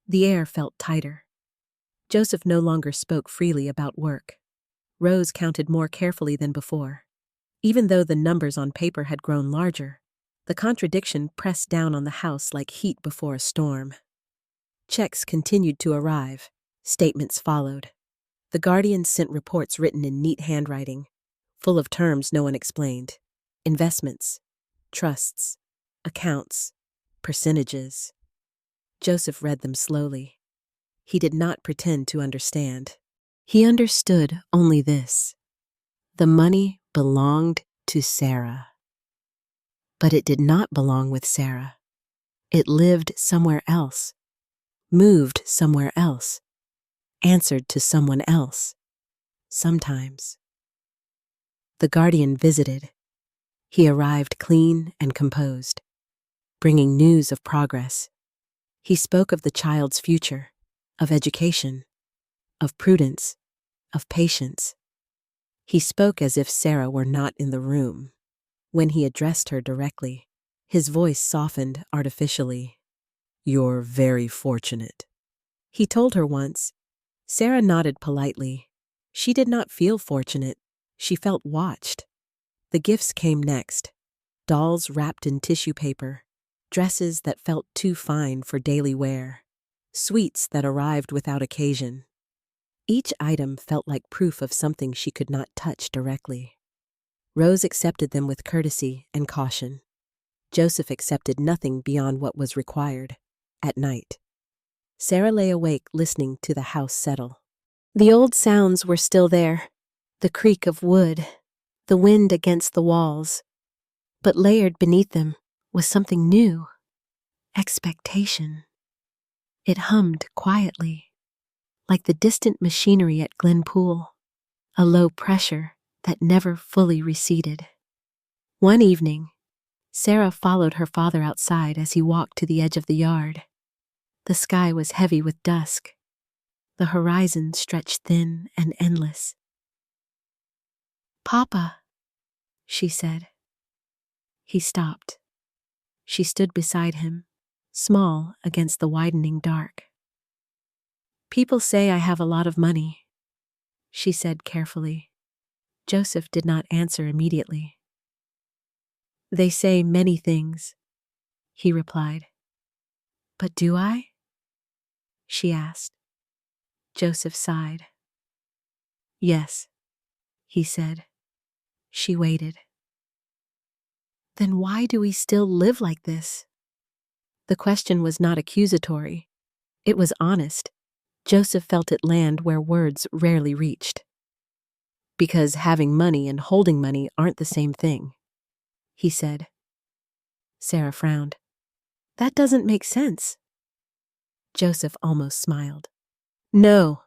the air felt tighter. Joseph no longer spoke freely about work. Rose counted more carefully than before. Even though the numbers on paper had grown larger, the contradiction pressed down on the house like heat before a storm. Checks continued to arrive. Statements followed. The Guardian sent reports written in neat handwriting, full of terms no one explained. Investments, trusts, accounts, percentages. Joseph read them slowly. He did not pretend to understand. He understood only this: the money belonged to Sarah. But it did not belong with Sarah. It lived somewhere else, moved somewhere else, answered to someone else, sometimes. The Guardian visited. He arrived clean and composed, bringing news of progress. He spoke of the child's future, of education, of prudence, of patience. He spoke as if Sarah were not in the room. When he addressed her directly, his voice softened artificially. "You're very fortunate," he told her once. Sarah nodded politely. She did not feel fortunate. She felt watched. The gifts came next. Dolls wrapped in tissue paper, dresses that felt too fine for daily wear, sweets that arrived without occasion. Each item felt like proof of something she could not touch directly. Rose accepted them with courtesy and caution. Joseph accepted nothing beyond what was required. At night, Sarah lay awake listening to the house settle. The old sounds were still there, the creak of wood, the wind against the walls. But layered beneath them was something new: expectation. It hummed quietly, like the distant machinery at Glen Pool, a low pressure that never fully receded. One evening, Sarah followed her father outside as he walked to the edge of the yard. The sky was heavy with dusk. The horizon stretched thin and endless. "Papa," she said. He stopped. She stood beside him, small against the widening dark. "People say I have a lot of money," she said carefully. Joseph did not answer immediately. "They say many things," he replied. "But do I?" she asked. Joseph sighed. "Yes," he said. She waited. "Then why do we still live like this?" The question was not accusatory. It was honest. Joseph felt it land where words rarely reached. "Because having money and holding money aren't the same thing," he said. Sarah frowned. "That doesn't make sense." Joseph almost smiled. "No,"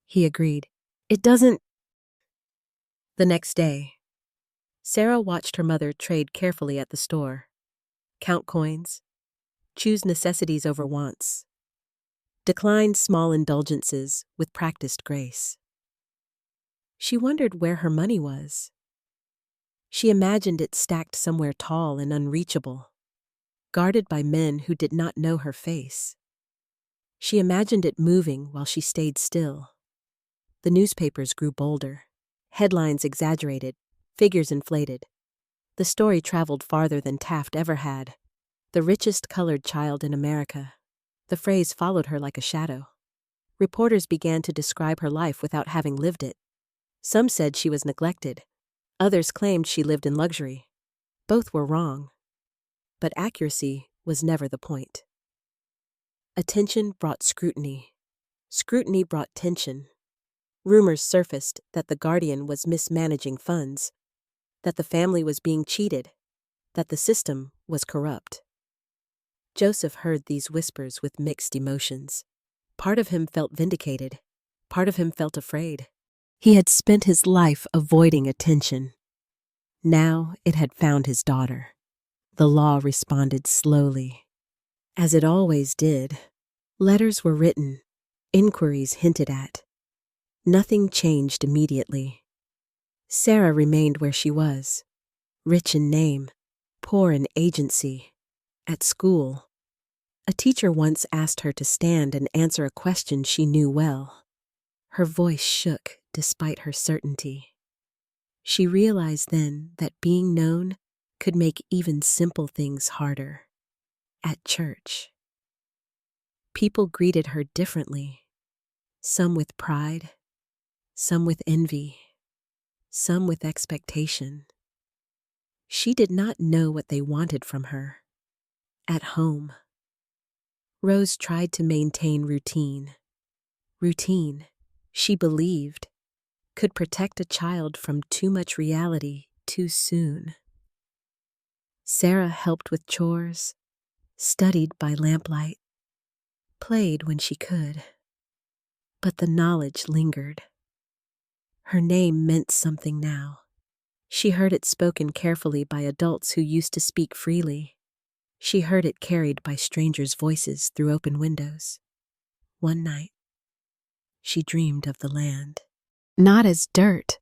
he agreed. "It doesn't." The next day, Sarah watched her mother trade carefully at the store, count coins, choose necessities over wants, decline small indulgences with practiced grace. She wondered where her money was. She imagined it stacked somewhere tall and unreachable, guarded by men who did not know her face. She imagined it moving while she stayed still. The newspapers grew bolder, headlines exaggerated, figures inflated. The story traveled farther than Taft ever had. The richest colored child in America. The phrase followed her like a shadow. Reporters began to describe her life without having lived it. Some said she was neglected. Others claimed she lived in luxury. Both were wrong. But accuracy was never the point. Attention brought scrutiny. Scrutiny brought tension. Rumors surfaced that the Guardian was mismanaging funds, that the family was being cheated, that the system was corrupt. Joseph heard these whispers with mixed emotions. Part of him felt vindicated. Part of him felt afraid. He had spent his life avoiding attention. Now it had found his daughter. The law responded slowly. As it always did, letters were written, inquiries hinted at. Nothing changed immediately. Sarah remained where she was, rich in name, poor in agency. At school, a teacher once asked her to stand and answer a question she knew well. Her voice shook despite her certainty. She realized then that being known could make even simple things harder. At church, people greeted her differently, some with pride, some with envy, some with expectation. She did not know what they wanted from her. At home, Rose tried to maintain routine. Routine, she believed, could protect a child from too much reality too soon. Sarah helped with chores, studied by lamplight, played when she could. But the knowledge lingered. Her name meant something now. She heard it spoken carefully by adults who used to speak freely. She heard it carried by strangers' voices through open windows. One night, she dreamed of the land. Not as dirt,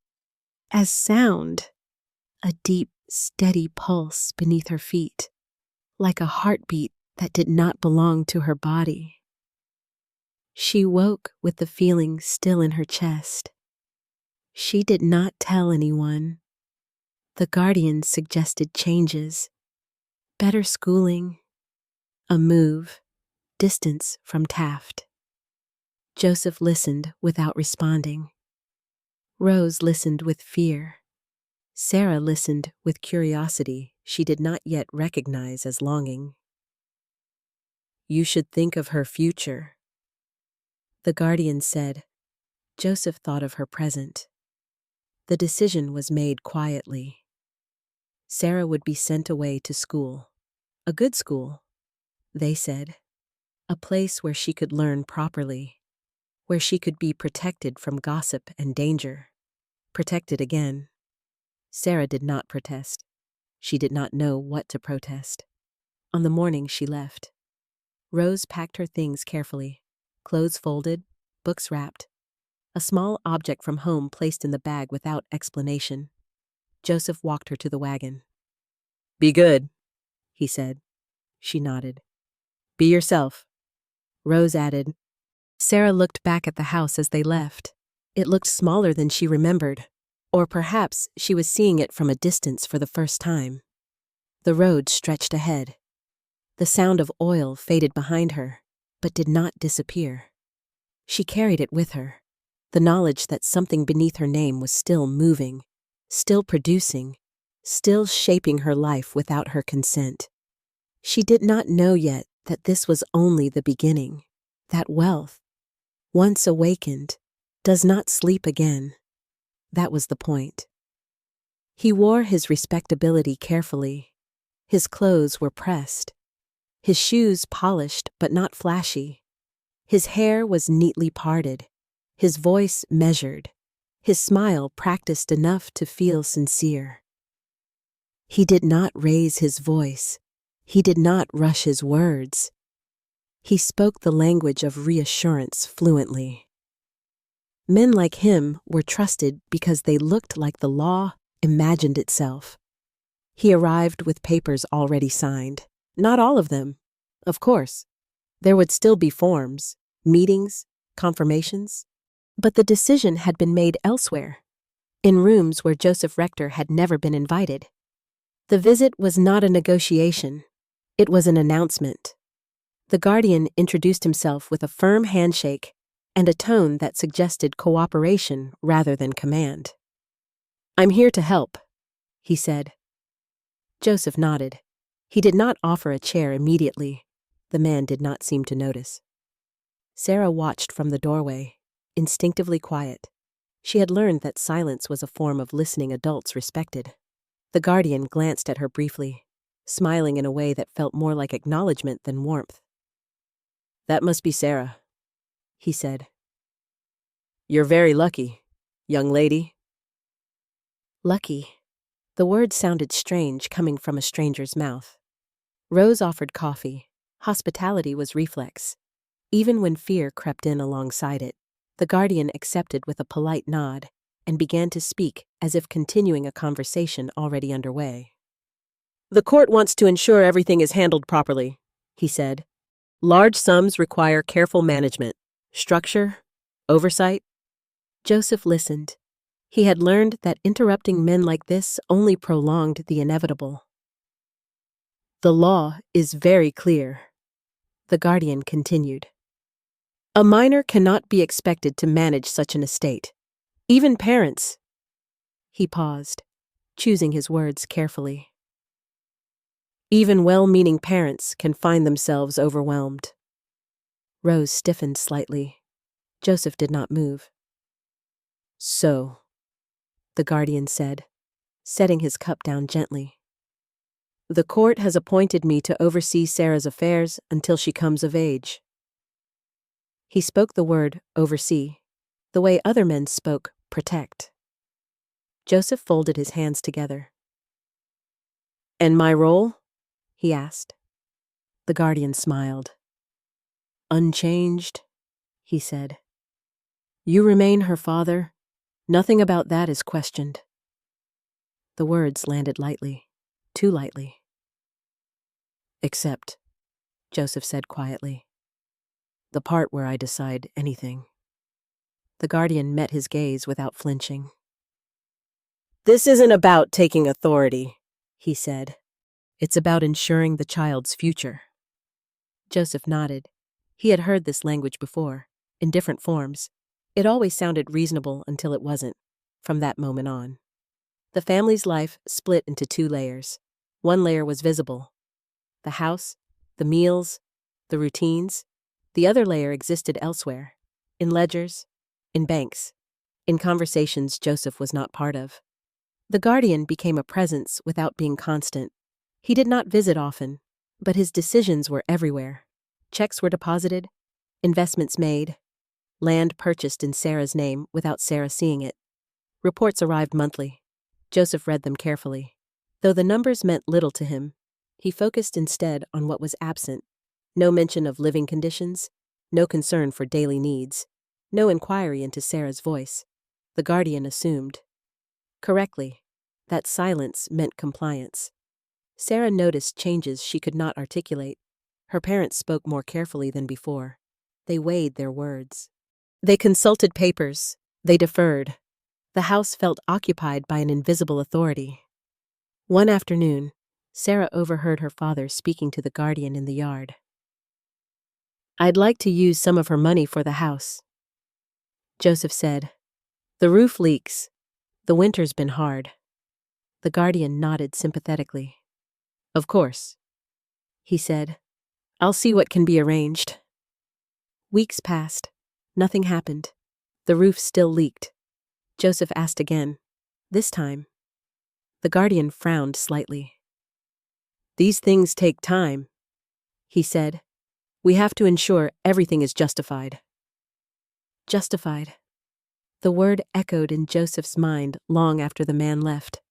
as sound. A deep, steady pulse beneath her feet, like a heartbeat that did not belong to her body. She woke with the feeling still in her chest. She did not tell anyone. The guardian suggested changes, better schooling, a move, distance from Taft. Joseph listened without responding. Rose listened with fear. Sarah listened with curiosity she did not yet recognize as longing. "You should think of her future," the guardian said. Joseph thought of her present. The decision was made quietly. Sarah would be sent away to school. A good school, they said. A place where she could learn properly, where she could be protected from gossip and danger. Protected again. Sarah did not protest. She did not know what to protest. On the morning she left, Rose packed her things carefully, clothes folded, books wrapped, a small object from home placed in the bag without explanation. Joseph walked her to the wagon. "Be good," he said. She nodded. "Be yourself," Rose added. Sarah looked back at the house as they left. It looked smaller than she remembered, or perhaps she was seeing it from a distance for the first time. The road stretched ahead. The sound of oil faded behind her, but did not disappear. She carried it with her, the knowledge that something beneath her name was still moving, still producing, still shaping her life without her consent. She did not know yet that this was only the beginning, that wealth, once awakened, does not sleep again. That was the point. He wore his respectability carefully. His clothes were pressed. His shoes polished but not flashy. His hair was neatly parted. His voice measured. His smile practiced enough to feel sincere. He did not raise his voice. He did not rush his words. He spoke the language of reassurance fluently. Men like him were trusted because they looked like the law imagined itself. He arrived with papers already signed. Not all of them, of course. There would still be forms, meetings, confirmations. But the decision had been made elsewhere, in rooms where Joseph Rector had never been invited. The visit was not a negotiation. It was an announcement. The guardian introduced himself with a firm handshake and a tone that suggested cooperation rather than command. "I'm here to help," he said. Joseph nodded. He did not offer a chair immediately. The man did not seem to notice. Sarah watched from the doorway, instinctively quiet. She had learned that silence was a form of listening adults respected. The guardian glanced at her briefly, smiling in a way that felt more like acknowledgement than warmth. "That must be Sarah," he said. "You're very lucky, young lady." Lucky. The word sounded strange coming from a stranger's mouth. Rose offered coffee. Hospitality was reflex. Even when fear crept in alongside it, the guardian accepted with a polite nod and began to speak as if continuing a conversation already underway. "The court wants to ensure everything is handled properly," he said. "Large sums require careful management, structure, oversight." Joseph listened. He had learned that interrupting men like this only prolonged the inevitable. "The law is very clear," the guardian continued. "A minor cannot be expected to manage such an estate. Even parents." He paused, choosing his words carefully. "Even well-meaning parents can find themselves overwhelmed." Rose stiffened slightly. Joseph did not move. "So," the guardian said, setting his cup down gently, "the court has appointed me to oversee Sarah's affairs until she comes of age." He spoke the word oversee, the way other men spoke protect. Joseph folded his hands together. "And my role?" he asked. The guardian smiled. "Unchanged," he said. "You remain her father. Nothing about that is questioned." The words landed lightly, too lightly. "Except," Joseph said quietly, "the part where I decide anything." The guardian met his gaze without flinching. "This isn't about taking authority," he said. "It's about ensuring the child's future." Joseph nodded. He had heard this language before, in different forms. It always sounded reasonable until it wasn't, from that moment on. The family's life split into two layers. One layer was visible: the house, the meals, the routines. The other layer existed elsewhere, in ledgers, in banks, in conversations Joseph was not part of. The guardian became a presence without being constant. He did not visit often, but his decisions were everywhere. Checks were deposited, investments made, land purchased in Sarah's name without Sarah seeing it. Reports arrived monthly. Joseph read them carefully. Though the numbers meant little to him, he focused instead on what was absent. No mention of living conditions, no concern for daily needs, no inquiry into Sarah's voice. The guardian assumed, correctly, that silence meant compliance. Sarah noticed changes she could not articulate. Her parents spoke more carefully than before. They weighed their words. They consulted papers. They deferred. The house felt occupied by an invisible authority. One afternoon, Sarah overheard her father speaking to the guardian in the yard. "I'd like to use some of her money for the house," Joseph said. "The roof leaks. The winter's been hard." The guardian nodded sympathetically. "Of course," he said. "I'll see what can be arranged." Weeks passed. Nothing happened. The roof still leaked. Joseph asked again. This time, the guardian frowned slightly. "These things take time," he said. "We have to ensure everything is justified." Justified. The word echoed in Joseph's mind long after the man left.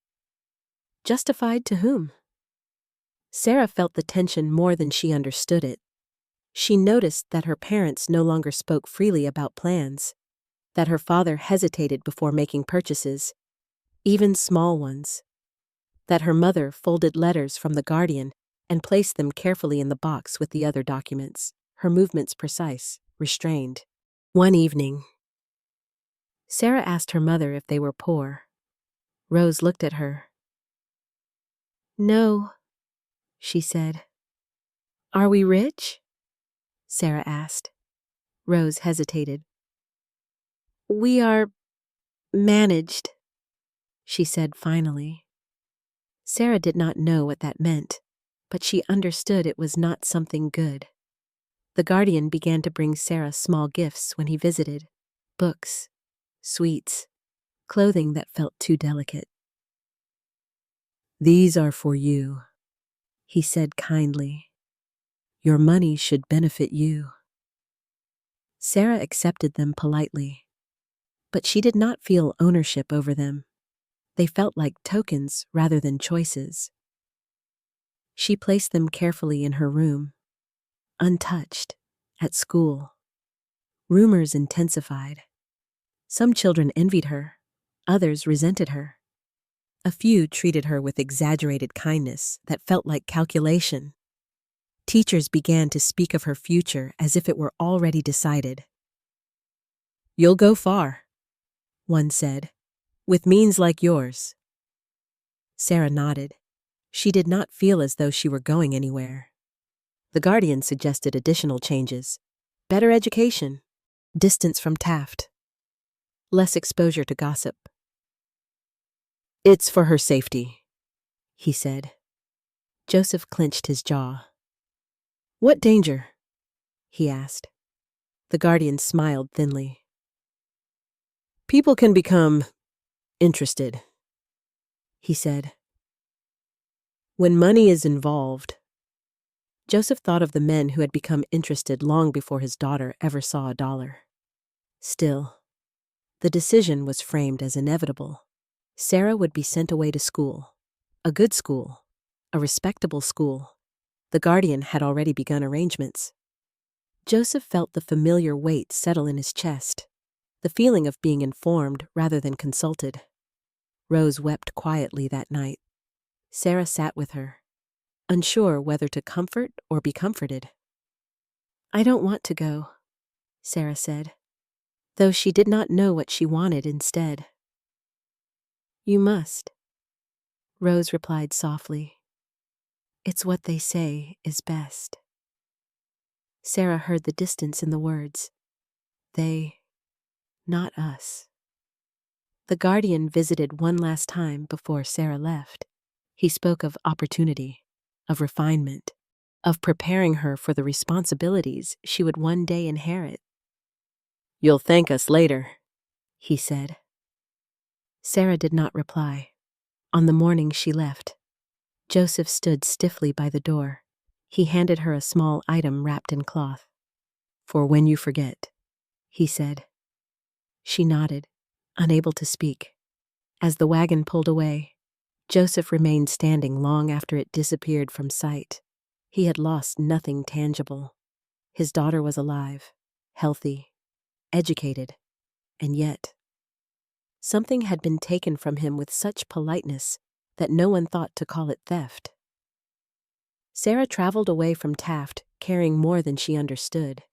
Justified to whom? Sarah felt the tension more than she understood it. She noticed that her parents no longer spoke freely about plans, that her father hesitated before making purchases, even small ones, that her mother folded letters from the guardian and placed them carefully in the box with the other documents, her movements precise, restrained. One evening, Sarah asked her mother if they were poor. Rose looked at her. "No," she said. "Are we rich?" Sarah asked. Rose hesitated. "We are managed," she said finally. Sarah did not know what that meant, but she understood it was not something good. The guardian began to bring Sarah small gifts when he visited: books, sweets, clothing that felt too delicate. "These are for you," he said kindly. "Your money should benefit you." Sarah accepted them politely, but she did not feel ownership over them. They felt like tokens rather than choices. She placed them carefully in her room, untouched, at school. Rumors intensified. Some children envied her, others resented her. A few treated her with exaggerated kindness that felt like calculation. Teachers began to speak of her future as if it were already decided. "You'll go far," one said, "with means like yours." Sarah nodded. She did not feel as though she were going anywhere. The guardian suggested additional changes: better education, distance from Taft, less exposure to gossip. "It's for her safety," he said. Joseph clenched his jaw. "What danger?" he asked. The guardian smiled thinly. "People can become interested," he said. "When money is involved." Joseph thought of the men who had become interested long before his daughter ever saw a dollar. Still, the decision was framed as inevitable. Sarah would be sent away to school, a good school, a respectable school. The guardian had already begun arrangements. Joseph felt the familiar weight settle in his chest, the feeling of being informed rather than consulted. Rose wept quietly that night. Sarah sat with her, unsure whether to comfort or be comforted. "I don't want to go," Sarah said, though she did not know what she wanted instead. "You must," Rose replied softly. "It's what they say is best." Sarah heard the distance in the words. They, not us. The guardian visited one last time before Sarah left. He spoke of opportunity, of refinement, of preparing her for the responsibilities she would one day inherit. "You'll thank us later," he said. Sarah did not reply. On the morning she left, Joseph stood stiffly by the door. He handed her a small item wrapped in cloth. "For when you forget," he said. She nodded, unable to speak. As the wagon pulled away, Joseph remained standing long after it disappeared from sight. He had lost nothing tangible. His daughter was alive, healthy, educated, and yet something had been taken from him with such politeness that no one thought to call it theft. Sarah traveled away from Taft, carrying more than she understood.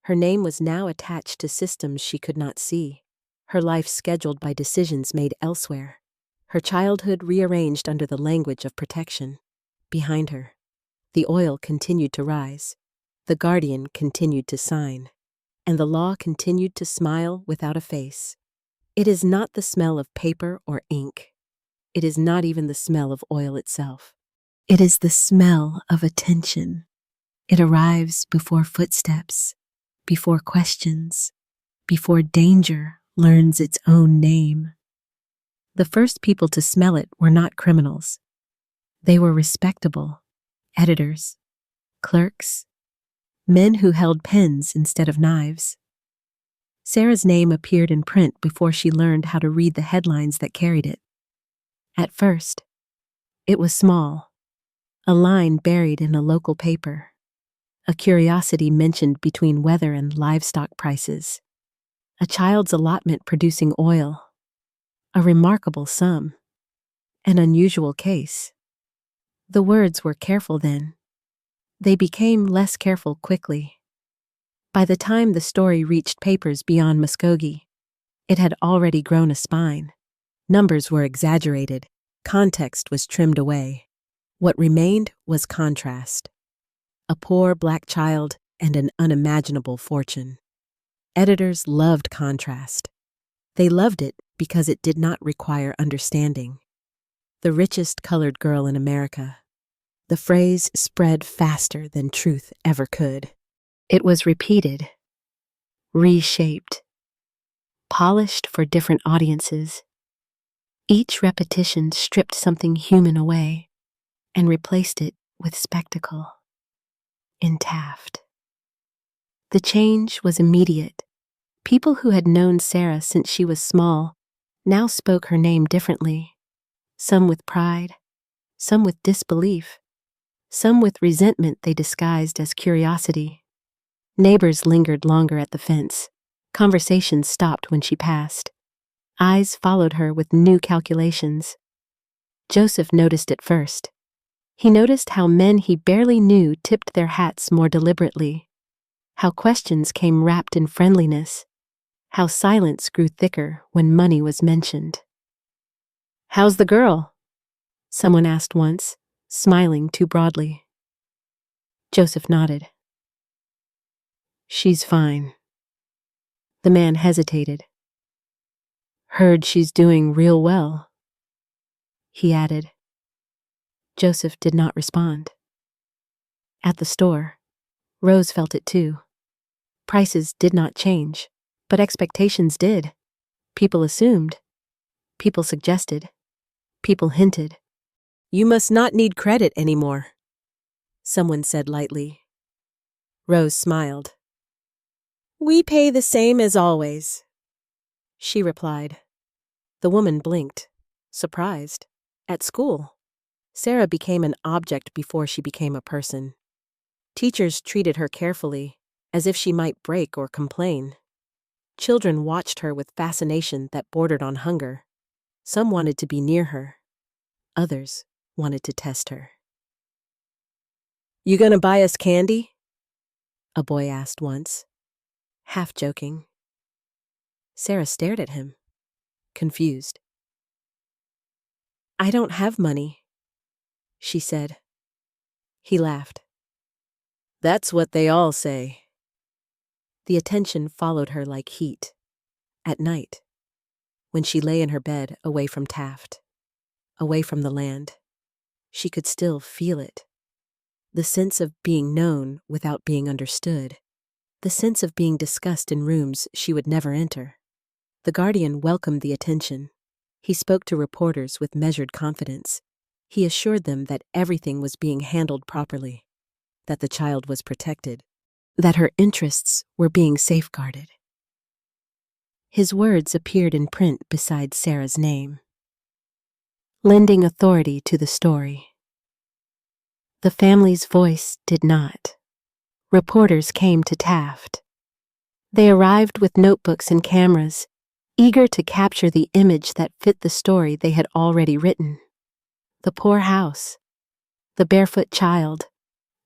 Her name was now attached to systems she could not see, her life scheduled by decisions made elsewhere, her childhood rearranged under the language of protection. Behind her, the oil continued to rise, the guardian continued to sign, and the law continued to smile without a face. It is not the smell of paper or ink. It is not even the smell of oil itself. It is the smell of attention. It arrives before footsteps, before questions, before danger learns its own name. The first people to smell it were not criminals. They were respectable editors, clerks, men who held pens instead of knives. Sarah's name appeared in print before she learned how to read the headlines that carried it. At first, it was small, a line buried in a local paper, a curiosity mentioned between weather and livestock prices, a child's allotment producing oil, a remarkable sum, an unusual case. The words were careful then. They became less careful quickly. By the time the story reached papers beyond Muskogee, it had already grown a spine. Numbers were exaggerated, context was trimmed away. What remained was contrast. A poor black child and an unimaginable fortune. Editors loved contrast. They loved it because it did not require understanding. The richest colored girl in America. The phrase spread faster than truth ever could. It was repeated, reshaped, polished for different audiences. Each repetition stripped something human away and replaced it with spectacle. In Taft. The change was immediate. People who had known Sarah since she was small now spoke her name differently, some with pride, some with disbelief. some with resentment they disguised as curiosity. Neighbors lingered longer at the fence. Conversations stopped when she passed. Eyes followed her with new calculations. Joseph noticed it first. He noticed how men he barely knew tipped their hats more deliberately, how questions came wrapped in friendliness, how silence grew thicker when money was mentioned. "How's the girl?" someone asked once, smiling too broadly. Joseph nodded. "She's fine." The man hesitated. "Heard she's doing real well," he added. Joseph did not respond. At the store, Rose felt it too. Prices did not change, but expectations did. People assumed. People suggested. People hinted. "You must not need credit anymore," someone said lightly. Rose smiled. "We pay the same as always," she replied. The woman blinked, surprised. At school, Sarah became an object before she became a person. Teachers treated her carefully, as if she might break or complain. Children watched her with fascination that bordered on hunger. Some wanted to be near her. Others wanted to test her. "You gonna buy us candy?" a boy asked once, half joking. Sarah stared at him, confused. "I don't have money," she said. He laughed. "That's what they all say." The attention followed her like heat. At night, when she lay in her bed away from Taft, away from the land, she could still feel it. The sense of being known without being understood. The sense of being discussed in rooms she would never enter. The guardian welcomed the attention. He spoke to reporters with measured confidence. He assured them that everything was being handled properly, that the child was protected, that her interests were being safeguarded. His words appeared in print beside Sarah's name, lending authority to the story. The family's voice did not. Reporters came to Taft. They arrived with notebooks and cameras, eager to capture the image that fit the story they had already written. The poor house, the barefoot child,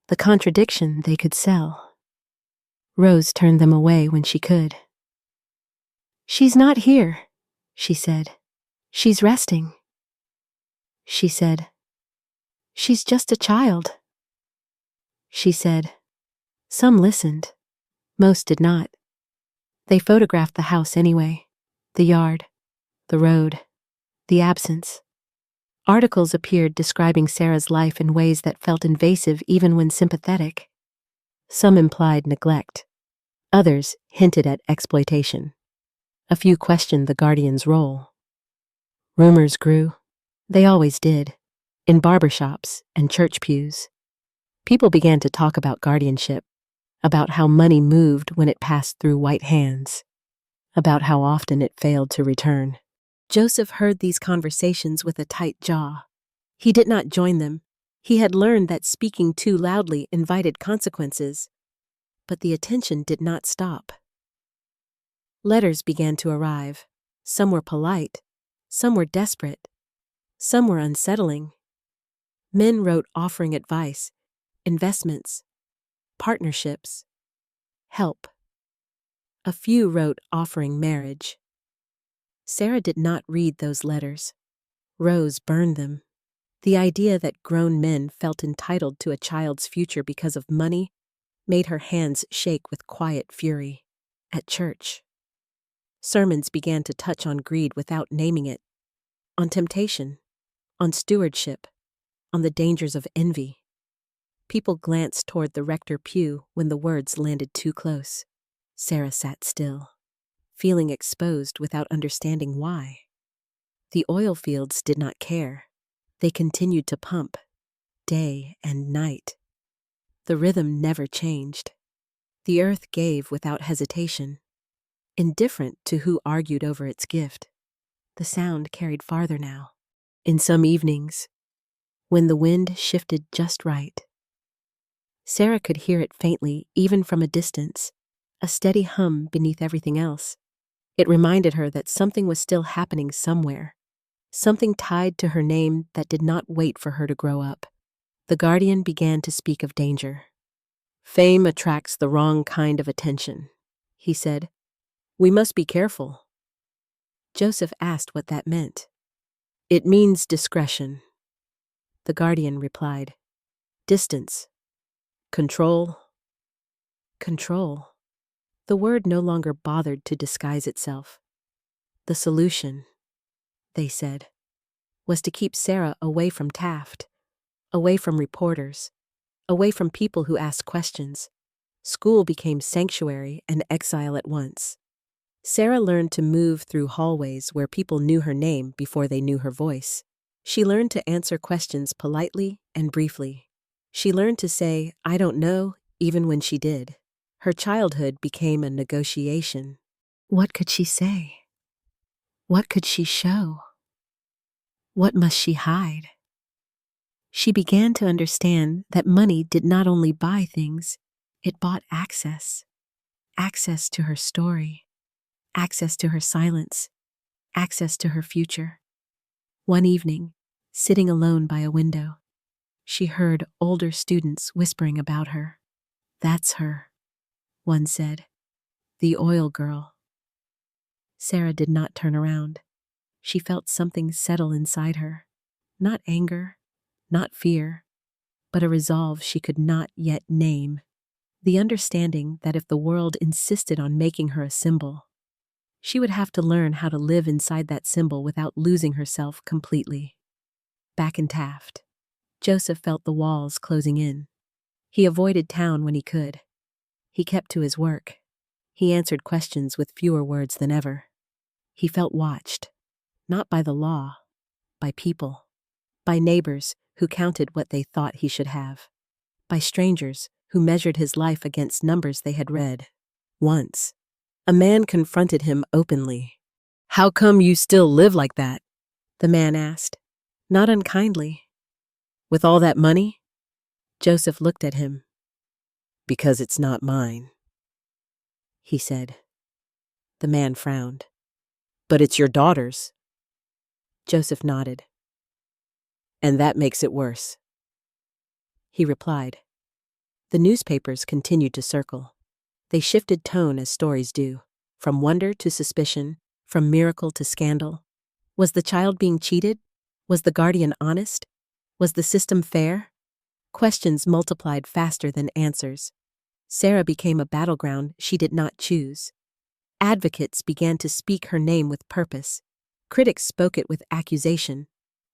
the contradiction they could sell. Rose turned them away when she could. "She's not here," she said. "She's resting." She said, "She's just a child." She said, some listened, most did not. They photographed the house anyway, the yard, the road, the absence. Articles appeared describing Sarah's life in ways that felt invasive even when sympathetic. Some implied neglect. Others hinted at exploitation. A few questioned the guardian's role. Rumors grew. They always did, in barbershops and church pews. People began to talk about guardianship, about how money moved when it passed through white hands, about how often it failed to return. Joseph heard these conversations with a tight jaw. He did not join them. He had learned that speaking too loudly invited consequences. But the attention did not stop. Letters began to arrive. Some were polite. Some were desperate. Some were unsettling. Men wrote offering advice, investments, partnerships, help. A few wrote offering marriage. Sarah did not read those letters. Rose burned them. The idea that grown men felt entitled to a child's future because of money made her hands shake with quiet fury. At church, sermons began to touch on greed without naming it, on temptation, on stewardship, on the dangers of envy. People glanced toward the rector pew when the words landed too close. Sarah sat still, feeling exposed without understanding why. The oil fields did not care. They continued to pump, day and night. The rhythm never changed. The earth gave without hesitation, indifferent to who argued over its gift. The sound carried farther now. In some evenings, when the wind shifted just right, Sarah could hear it faintly, even from a distance, a steady hum beneath everything else. It reminded her that something was still happening somewhere, something tied to her name that did not wait for her to grow up. The guardian began to speak of danger. "Fame attracts the wrong kind of attention," he said. "We must be careful." Joseph asked what that meant. "It means discretion." The guardian replied, "Distance. Control." Control. The word no longer bothered to disguise itself. The solution, they said, was to keep Sarah away from Taft, away from reporters, away from people who asked questions. School became sanctuary and exile at once. Sarah learned to move through hallways where people knew her name before they knew her voice. She learned to answer questions politely and briefly. She learned to say, "I don't know," even when she did. Her childhood became a negotiation. What could she say? What could she show? What must she hide? She began to understand that money did not only buy things, it bought access. Access to her story, access to her silence, access to her future. One evening, sitting alone by a window, she heard older students whispering about her. "That's her," one said, "the oil girl." Sarah did not turn around. She felt something settle inside her. Not anger, not fear, but a resolve she could not yet name. The understanding that if the world insisted on making her a symbol, she would have to learn how to live inside that symbol without losing herself completely. Back in Taft, Joseph felt the walls closing in. He avoided town when he could. He kept to his work. He answered questions with fewer words than ever. He felt watched, not by the law, by people, by neighbors who counted what they thought he should have, by strangers who measured his life against numbers they had read. Once, a man confronted him openly. "How come you still live like that?" the man asked, not unkindly. "With all that money?" Joseph looked at him. "Because it's not mine," he said. The man frowned. "But it's your daughter's." Joseph nodded. "And that makes it worse," he replied. The newspapers continued to circle. They shifted tone as stories do, from wonder to suspicion, from miracle to scandal. Was the child being cheated? Was the guardian honest? Was the system fair? Questions multiplied faster than answers. Sarah became a battleground she did not choose. Advocates began to speak her name with purpose. Critics spoke it with accusation.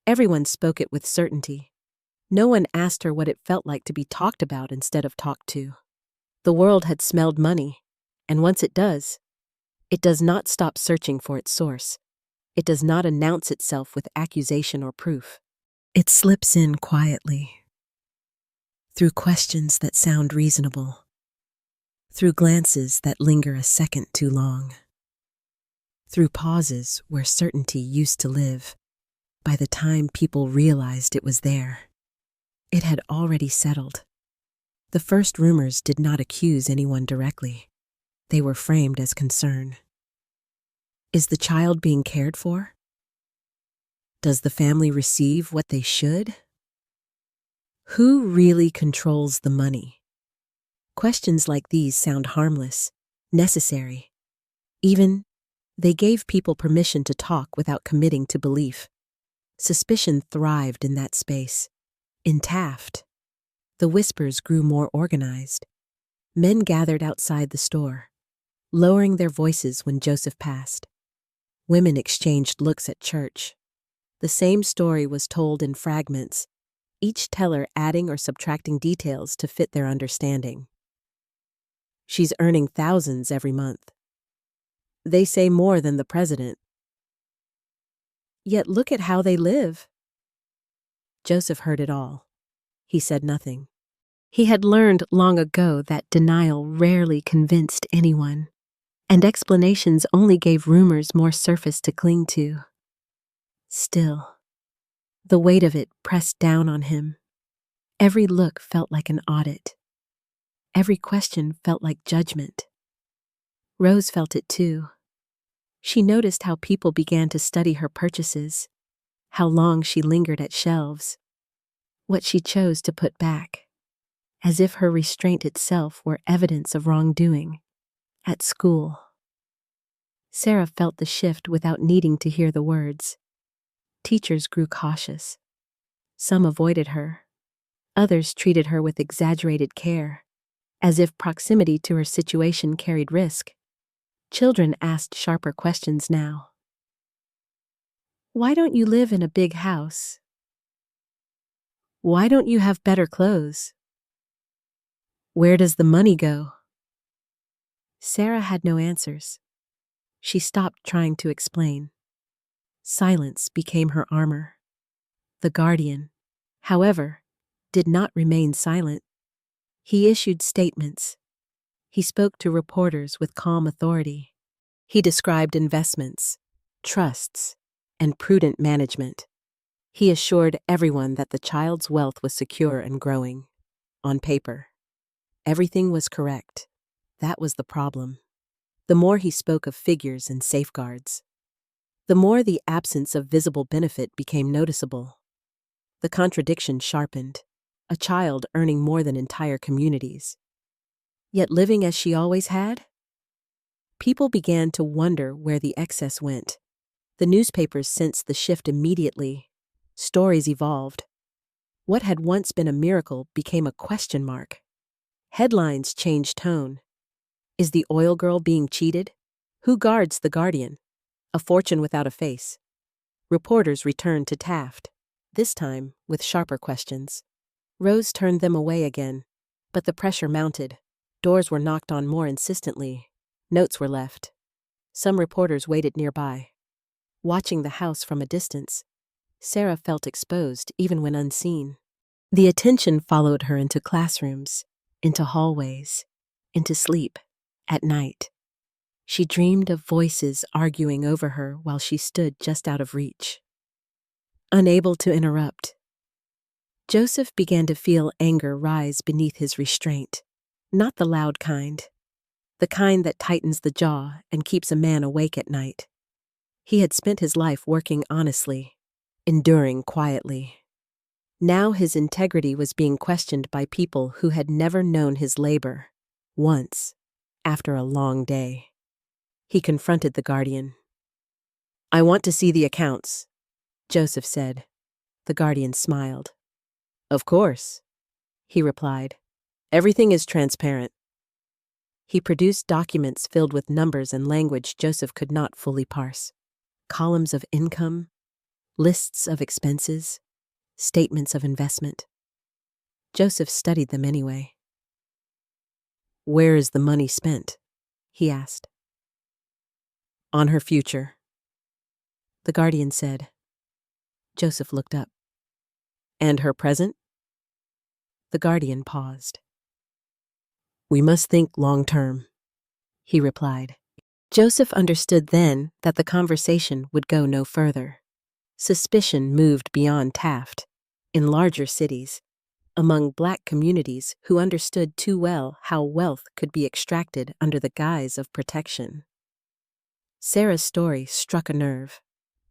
Everyone spoke it with certainty. No one asked her what it felt like to be talked about instead of talked to. The world had smelled money, and once it does not stop searching for its source. It does not announce itself with accusation or proof. It slips in quietly, through questions that sound reasonable, through glances that linger a second too long, through pauses where certainty used to live. By the time people realized it was there, it had already settled. The first rumors did not accuse anyone directly. They were framed as concern. Is the child being cared for? Does the family receive what they should? Who really controls the money? Questions like these sound harmless, necessary. Even, they gave people permission to talk without committing to belief. Suspicion thrived in that space. In Taft, the whispers grew more organized. Men gathered outside the store, lowering their voices when Joseph passed. Women exchanged looks at church. The same story was told in fragments, each teller adding or subtracting details to fit their understanding. "She's earning thousands every month. They say more than the president. Yet look at how they live." Joseph heard it all. He said nothing. He had learned long ago that denial rarely convinced anyone, and explanations only gave rumors more surface to cling to. Still, the weight of it pressed down on him. Every look felt like an audit. Every question felt like judgment. Rose felt it too. She noticed how people began to study her purchases, how long she lingered at shelves, what she chose to put back, as if her restraint itself were evidence of wrongdoing. At school, Sarah felt the shift without needing to hear the words. Teachers grew cautious. Some avoided her. Others treated her with exaggerated care, as if proximity to her situation carried risk. Children asked sharper questions now. Why don't you live in a big house? Why don't you have better clothes? Where does the money go? Sarah had no answers. She stopped trying to explain. Silence became her armor. The guardian, however, did not remain silent. He issued statements. He spoke to reporters with calm authority. He described investments, trusts, and prudent management. He assured everyone that the child's wealth was secure and growing. On paper, everything was correct. That was the problem. The more he spoke of figures and safeguards, the more the absence of visible benefit became noticeable. The contradiction sharpened. A child earning more than entire communities, yet living as she always had? People began to wonder where the excess went. The newspapers sensed the shift immediately. Stories evolved. What had once been a miracle became a question mark. Headlines changed tone. Is the oil girl being cheated? Who guards the guardian? A fortune without a face. Reporters returned to Taft, this time with sharper questions. Rose turned them away again, but the pressure mounted. Doors were knocked on more insistently. Notes were left. Some reporters waited nearby. Watching the house from a distance, Sarah felt exposed even when unseen. The attention followed her into classrooms, into hallways, into sleep, at night. She dreamed of voices arguing over her while she stood just out of reach. Unable to interrupt, Joseph began to feel anger rise beneath his restraint. Not the loud kind, the kind that tightens the jaw and keeps a man awake at night. He had spent his life working honestly, enduring quietly. Now his integrity was being questioned by people who had never known his labor. Once, after a long day, he confronted the guardian. "I want to see the accounts," Joseph said. The guardian smiled. "Of course," he replied. "Everything is transparent." He produced documents filled with numbers and language Joseph could not fully parse. Columns of income, lists of expenses, statements of investment. Joseph studied them anyway. "Where is the money spent?" he asked. "On her future," the guardian said. Joseph looked up. "And her present?" The guardian paused. "We must think long-term," he replied. Joseph understood then that the conversation would go no further. Suspicion moved beyond Taft. In larger cities, among Black communities who understood too well how wealth could be extracted under the guise of protection. Sarah's story struck a nerve.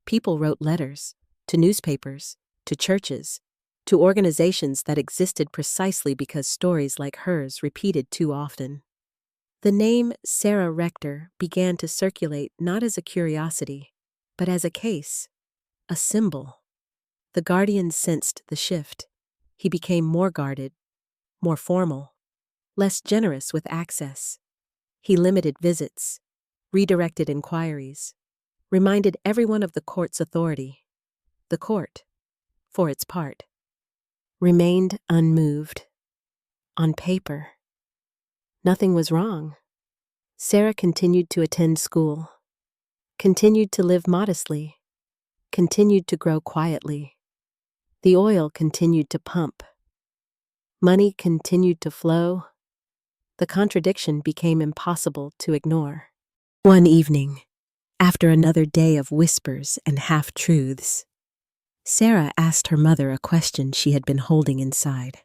People wrote letters, to newspapers, to churches, to organizations that existed precisely because stories like hers repeated too often. The name Sarah Rector began to circulate not as a curiosity, but as a case, a symbol. The guardian sensed the shift. He became more guarded, more formal, less generous with access. He limited visits, redirected inquiries, reminded everyone of the court's authority. The court, for its part, remained unmoved. On paper, nothing was wrong. Sarah continued to attend school, continued to live modestly, continued to grow quietly. The oil continued to pump. Money continued to flow. The contradiction became impossible to ignore. One evening, after another day of whispers and half-truths, Sarah asked her mother a question she had been holding inside.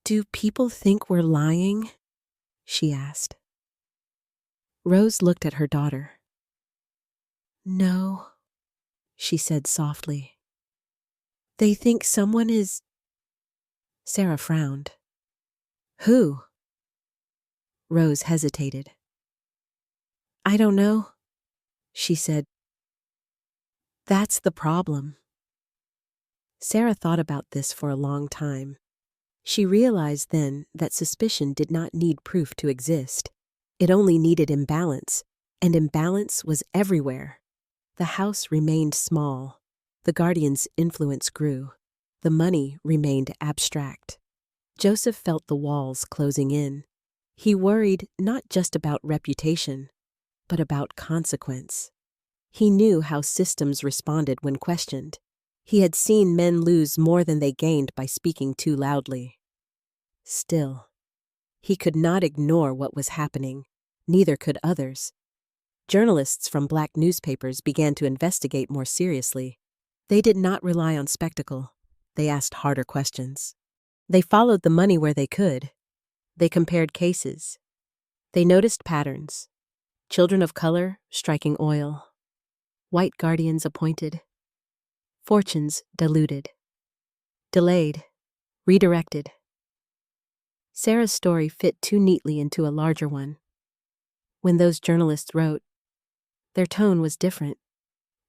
Do people think we're lying? She asked. Rose looked at her daughter. No, she said softly. They think someone is... Sarah frowned. Who? Rose hesitated. I don't know, she said. That's the problem. Sarah thought about this for a long time. She realized then that suspicion did not need proof to exist. It only needed imbalance, and imbalance was everywhere. The house remained small. The guardian's influence grew. The money remained abstract. Joseph felt the walls closing in. He worried not just about reputation, but about consequence. He knew how systems responded when questioned. He had seen men lose more than they gained by speaking too loudly. Still, he could not ignore what was happening. Neither could others. Journalists from black newspapers began to investigate more seriously. They did not rely on spectacle. They asked harder questions. They followed the money where they could. They compared cases. They noticed patterns. Children of color striking oil. White guardians appointed. Fortunes diluted. Delayed. Redirected. Sarah's story fit too neatly into a larger one. When those journalists wrote, their tone was different.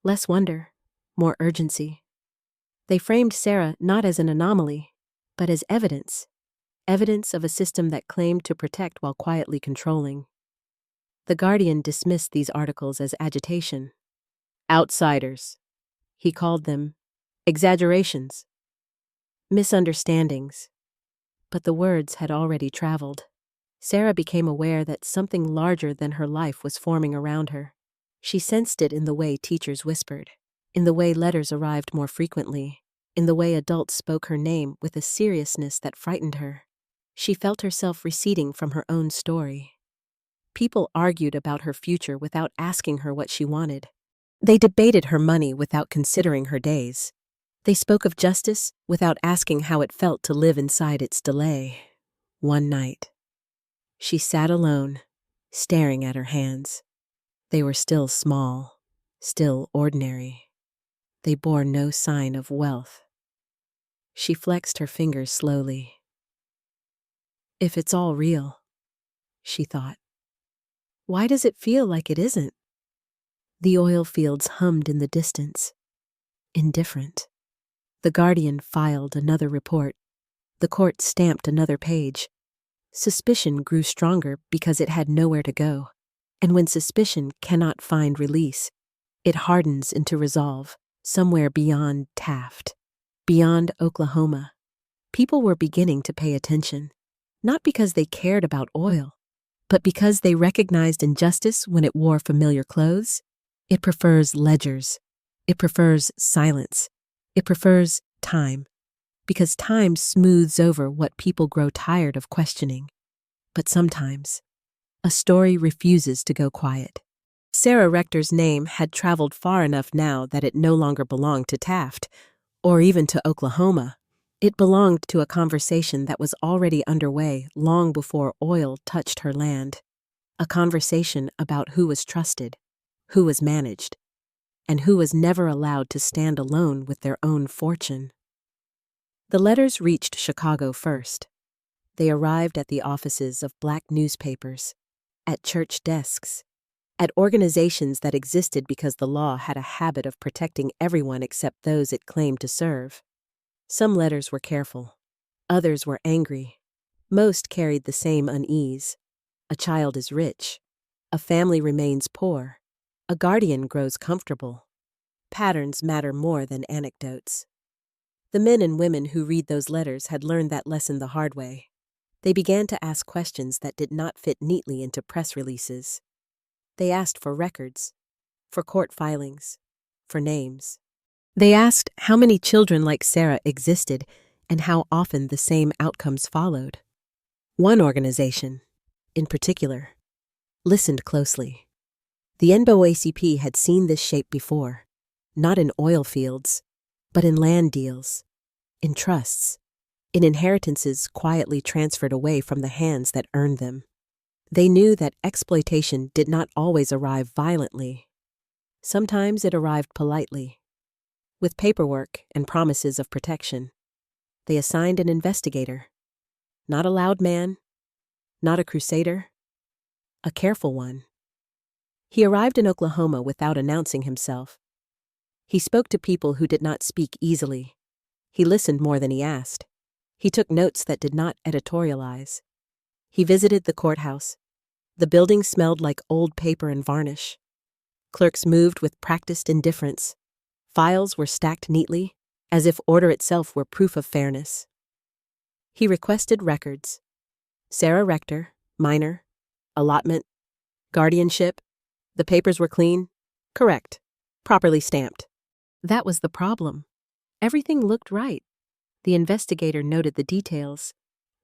Less wonder, more urgency. They framed Sarah not as an anomaly, but as evidence. Evidence of a system that claimed to protect while quietly controlling. The Guardian dismissed these articles as agitation. Outsiders. He called them exaggerations. Misunderstandings. But the words had already traveled. Sarah became aware that something larger than her life was forming around her. She sensed it in the way teachers whispered, in the way letters arrived more frequently, in the way adults spoke her name with a seriousness that frightened her. She felt herself receding from her own story. People argued about her future without asking her what she wanted. They debated her money without considering her days. They spoke of justice without asking how it felt to live inside its delay. One night, she sat alone, staring at her hands. They were still small, still ordinary. They bore no sign of wealth. She flexed her fingers slowly. If it's all real, she thought, why does it feel like it isn't? The oil fields hummed in the distance, indifferent. The Guardian filed another report. The court stamped another page. Suspicion grew stronger because it had nowhere to go. And when suspicion cannot find release, it hardens into resolve, somewhere beyond Taft, beyond Oklahoma. People were beginning to pay attention, not because they cared about oil, but because they recognized injustice when it wore familiar clothes. It prefers ledgers. It prefers silence. It prefers time, because time smooths over what people grow tired of questioning. But sometimes, a story refuses to go quiet. Sarah Rector's name had traveled far enough now that it no longer belonged to Taft, or even to Oklahoma. It belonged to a conversation that was already underway long before oil touched her land. A conversation about who was trusted, who was managed, and who was never allowed to stand alone with their own fortune. The letters reached Chicago first. They arrived at the offices of black newspapers, at church desks, at organizations that existed because the law had a habit of protecting everyone except those it claimed to serve. Some letters were careful. Others were angry. Most carried the same unease. A child is rich. A family remains poor. A guardian grows comfortable. Patterns matter more than anecdotes. The men and women who read those letters had learned that lesson the hard way. They began to ask questions that did not fit neatly into press releases. They asked for records, for court filings, for names. They asked how many children like Sarah existed and how often the same outcomes followed. One organization, in particular, listened closely. The NAACP had seen this shape before, not in oil fields, but in land deals, in trusts, in inheritances quietly transferred away from the hands that earned them. They knew that exploitation did not always arrive violently. Sometimes it arrived politely, with paperwork and promises of protection. They assigned an investigator, not a loud man, not a crusader, a careful one. He arrived in Oklahoma without announcing himself. He spoke to people who did not speak easily. He listened more than he asked. He took notes that did not editorialize. He visited the courthouse. The building smelled like old paper and varnish. Clerks moved with practiced indifference. Files were stacked neatly, as if order itself were proof of fairness. He requested records. Sarah Rector, minor, allotment, guardianship. The papers were clean, correct, properly stamped. That was the problem. Everything looked right. The investigator noted the details,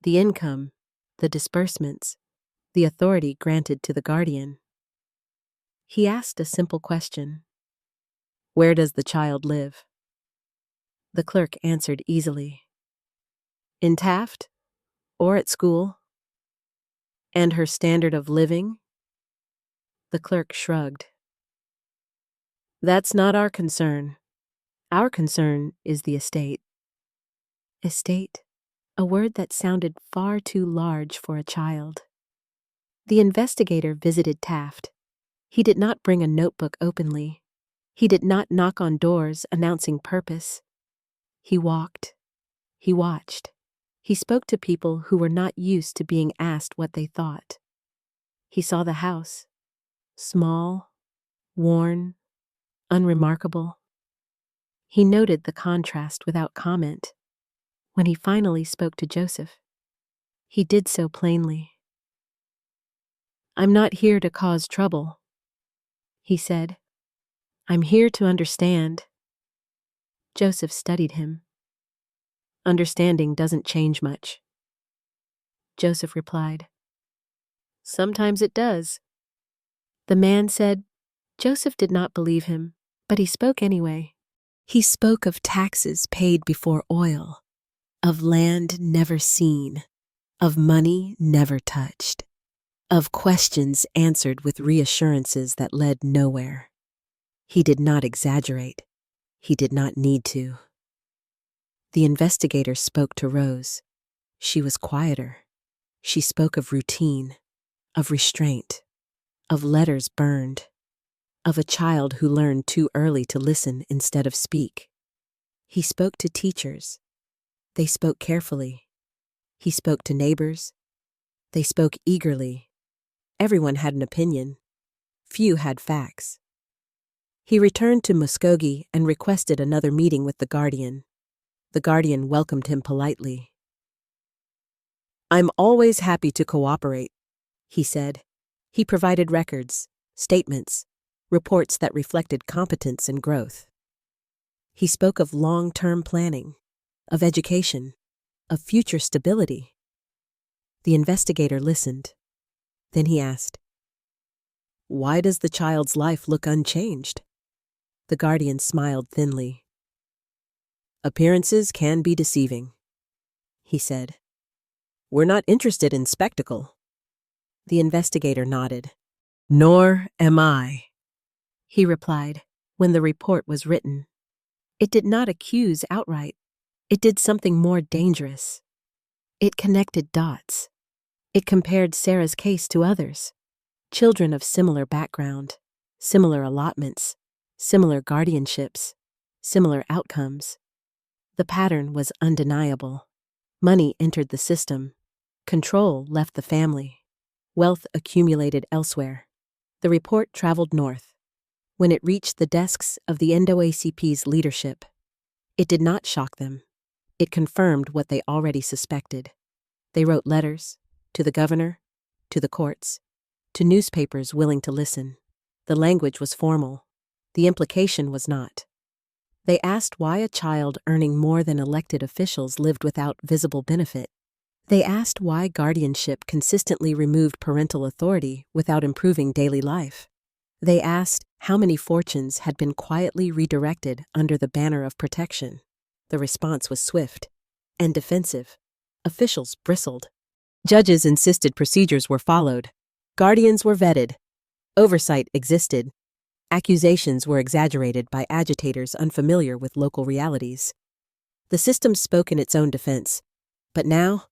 the income, the disbursements, the authority granted to the guardian. He asked a simple question. Where does the child live? The clerk answered easily. In Taft, or at school? And her standard of living? The clerk shrugged. That's not our concern. Our concern is the estate. Estate, a word that sounded far too large for a child. The investigator visited Taft. He did not bring a notebook openly. He did not knock on doors announcing purpose. He walked. He watched. He spoke to people who were not used to being asked what they thought. He saw the house, small, worn, unremarkable. He noted the contrast without comment. When he finally spoke to Joseph, he did so plainly. I'm not here to cause trouble, he said. I'm here to understand. Joseph studied him. Understanding doesn't change much. Joseph replied, Sometimes it does. The man said Joseph did not believe him, but he spoke anyway. He spoke of taxes paid before oil, of land never seen, of money never touched, of questions answered with reassurances that led nowhere. He did not exaggerate. He did not need to. The investigator spoke to Rose. She was quieter. She spoke of routine, of restraint, of letters burned, of a child who learned too early to listen instead of speak. He spoke to teachers. They spoke carefully. He spoke to neighbors. They spoke eagerly. Everyone had an opinion. Few had facts. He returned to Muskogee and requested another meeting with the guardian. The guardian welcomed him politely. I'm always happy to cooperate, he said. He provided records, statements, reports that reflected competence and growth. He spoke of long-term planning, of education, of future stability. The investigator listened. Then he asked, Why does the child's life look unchanged? The guardian smiled thinly. Appearances can be deceiving, he said. We're not interested in spectacle. The investigator nodded. Nor am I, he replied when the report was written. It did not accuse outright. It did something more dangerous. It connected dots. It compared Sarah's case to others. Children of similar background, similar allotments, similar guardianships, similar outcomes. The pattern was undeniable. Money entered the system. Control left the family. Wealth accumulated elsewhere. The report traveled north. When it reached the desks of the NAACP's leadership, it did not shock them. It confirmed what they already suspected. They wrote letters to the governor, to the courts, to newspapers willing to listen. The language was formal. The implication was not. They asked why a child earning more than elected officials lived without visible benefit. They asked why guardianship consistently removed parental authority without improving daily life. They asked how many fortunes had been quietly redirected under the banner of protection. The response was swift. and defensive. Officials bristled. Judges insisted procedures were followed. Guardians were vetted. Oversight existed. Accusations were exaggerated by agitators unfamiliar with local realities. The system spoke in its own defense, but now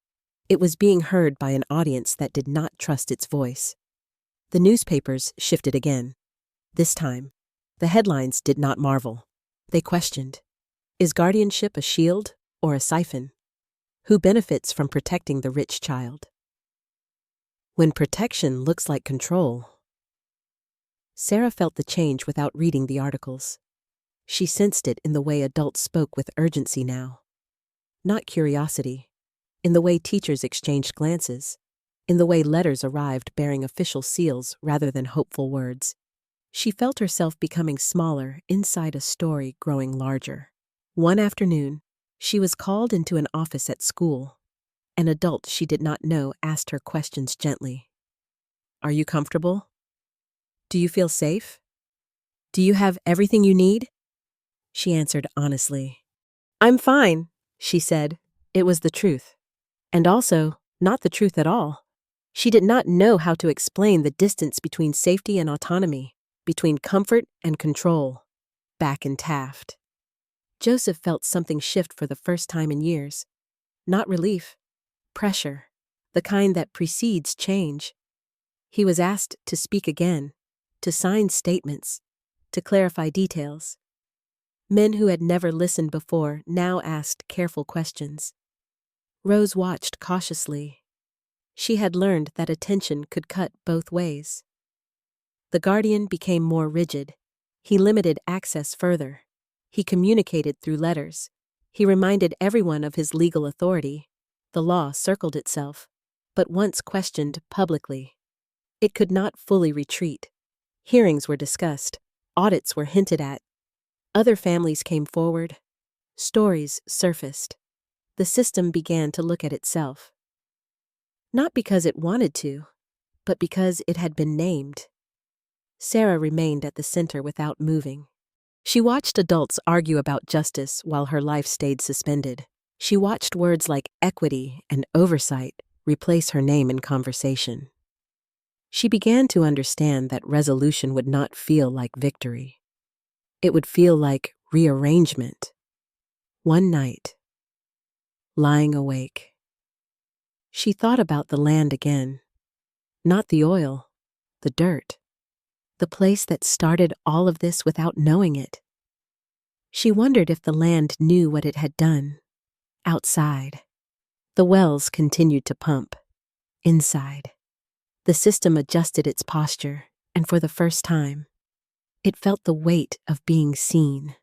it was being heard by an audience that did not trust its voice. The newspapers shifted again. This time, the headlines did not marvel. They questioned, is guardianship a shield or a siphon? Who benefits from protecting the rich child? When protection looks like control. Sarah felt the change without reading the articles. She sensed it in the way adults spoke with urgency now. Not curiosity, in the way teachers exchanged glances, in the way letters arrived bearing official seals rather than hopeful words. She felt herself becoming smaller inside a story growing larger. One afternoon, she was called into an office at school. An adult she did not know asked her questions gently. Are you comfortable? Do you feel safe? Do you have everything you need? She answered honestly. I'm fine, she said. It was the truth. And also, not the truth at all. She did not know how to explain the distance between safety and autonomy, between comfort and control, back in Taft. Joseph felt something shift for the first time in years. Not relief, pressure, the kind that precedes change. He was asked to speak again, to sign statements, to clarify details. Men who had never listened before now asked careful questions. Rose watched cautiously. She had learned that attention could cut both ways. The guardian became more rigid. He limited access further. He communicated through letters. He reminded everyone of his legal authority. The law circled itself, but once questioned publicly. It could not fully retreat. Hearings were discussed. Audits were hinted at. Other families came forward. Stories surfaced. The system began to look at itself. Not because it wanted to, but because it had been named. Sarah remained at the center without moving. She watched adults argue about justice while her life stayed suspended. She watched words like equity and oversight replace her name in conversation. She began to understand that resolution would not feel like victory. It would feel like rearrangement. One night, lying awake, she thought about the land again. Not the oil, the dirt. The place that started all of this without knowing it. She wondered if the land knew what it had done. Outside, the wells continued to pump. Inside, the system adjusted its posture, and for the first time, it felt the weight of being seen.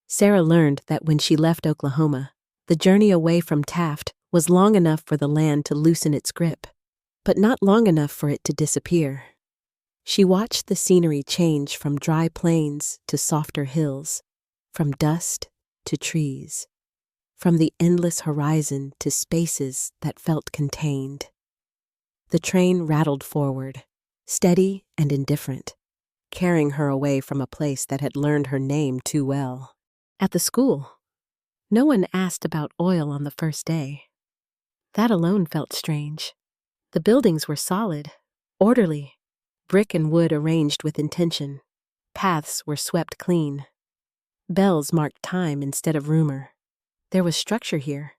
Sarah learned that when she left Oklahoma, the journey away from Taft was long enough for the land to loosen its grip, but not long enough for it to disappear. She watched the scenery change from dry plains to softer hills, from dust to trees, from the endless horizon to spaces that felt contained. The train rattled forward, steady and indifferent, carrying her away from a place that had learned her name too well. At the school, no one asked about oil on the first day. That alone felt strange. The buildings were solid, orderly, brick and wood arranged with intention. Paths were swept clean. Bells marked time instead of rumor. There was structure here,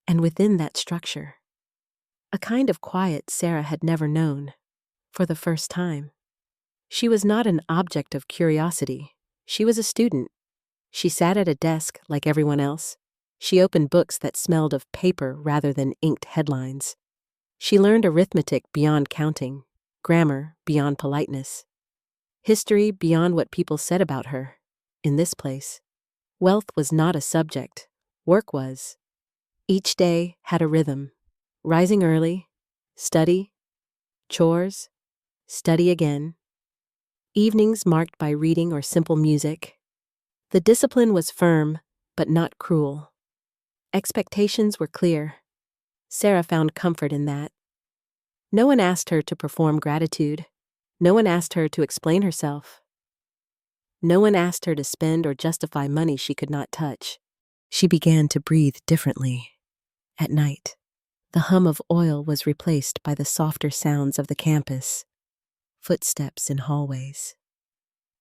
and within that structure, a kind of quiet Sarah had never known, for the first time. She was not an object of curiosity. She was a student. She sat at a desk like everyone else. She opened books that smelled of paper rather than inked headlines. She learned arithmetic beyond counting, grammar beyond politeness, history beyond what people said about her. In this place, wealth was not a subject, work was. Each day had a rhythm. Rising early, study, chores, study again. Evenings marked by reading or simple music. The discipline was firm, but not cruel. Expectations were clear. Sarah found comfort in that. No one asked her to perform gratitude. No one asked her to explain herself. No one asked her to spend or justify money she could not touch. She began to breathe differently. At night, the hum of oil was replaced by the softer sounds of the campus, footsteps in hallways,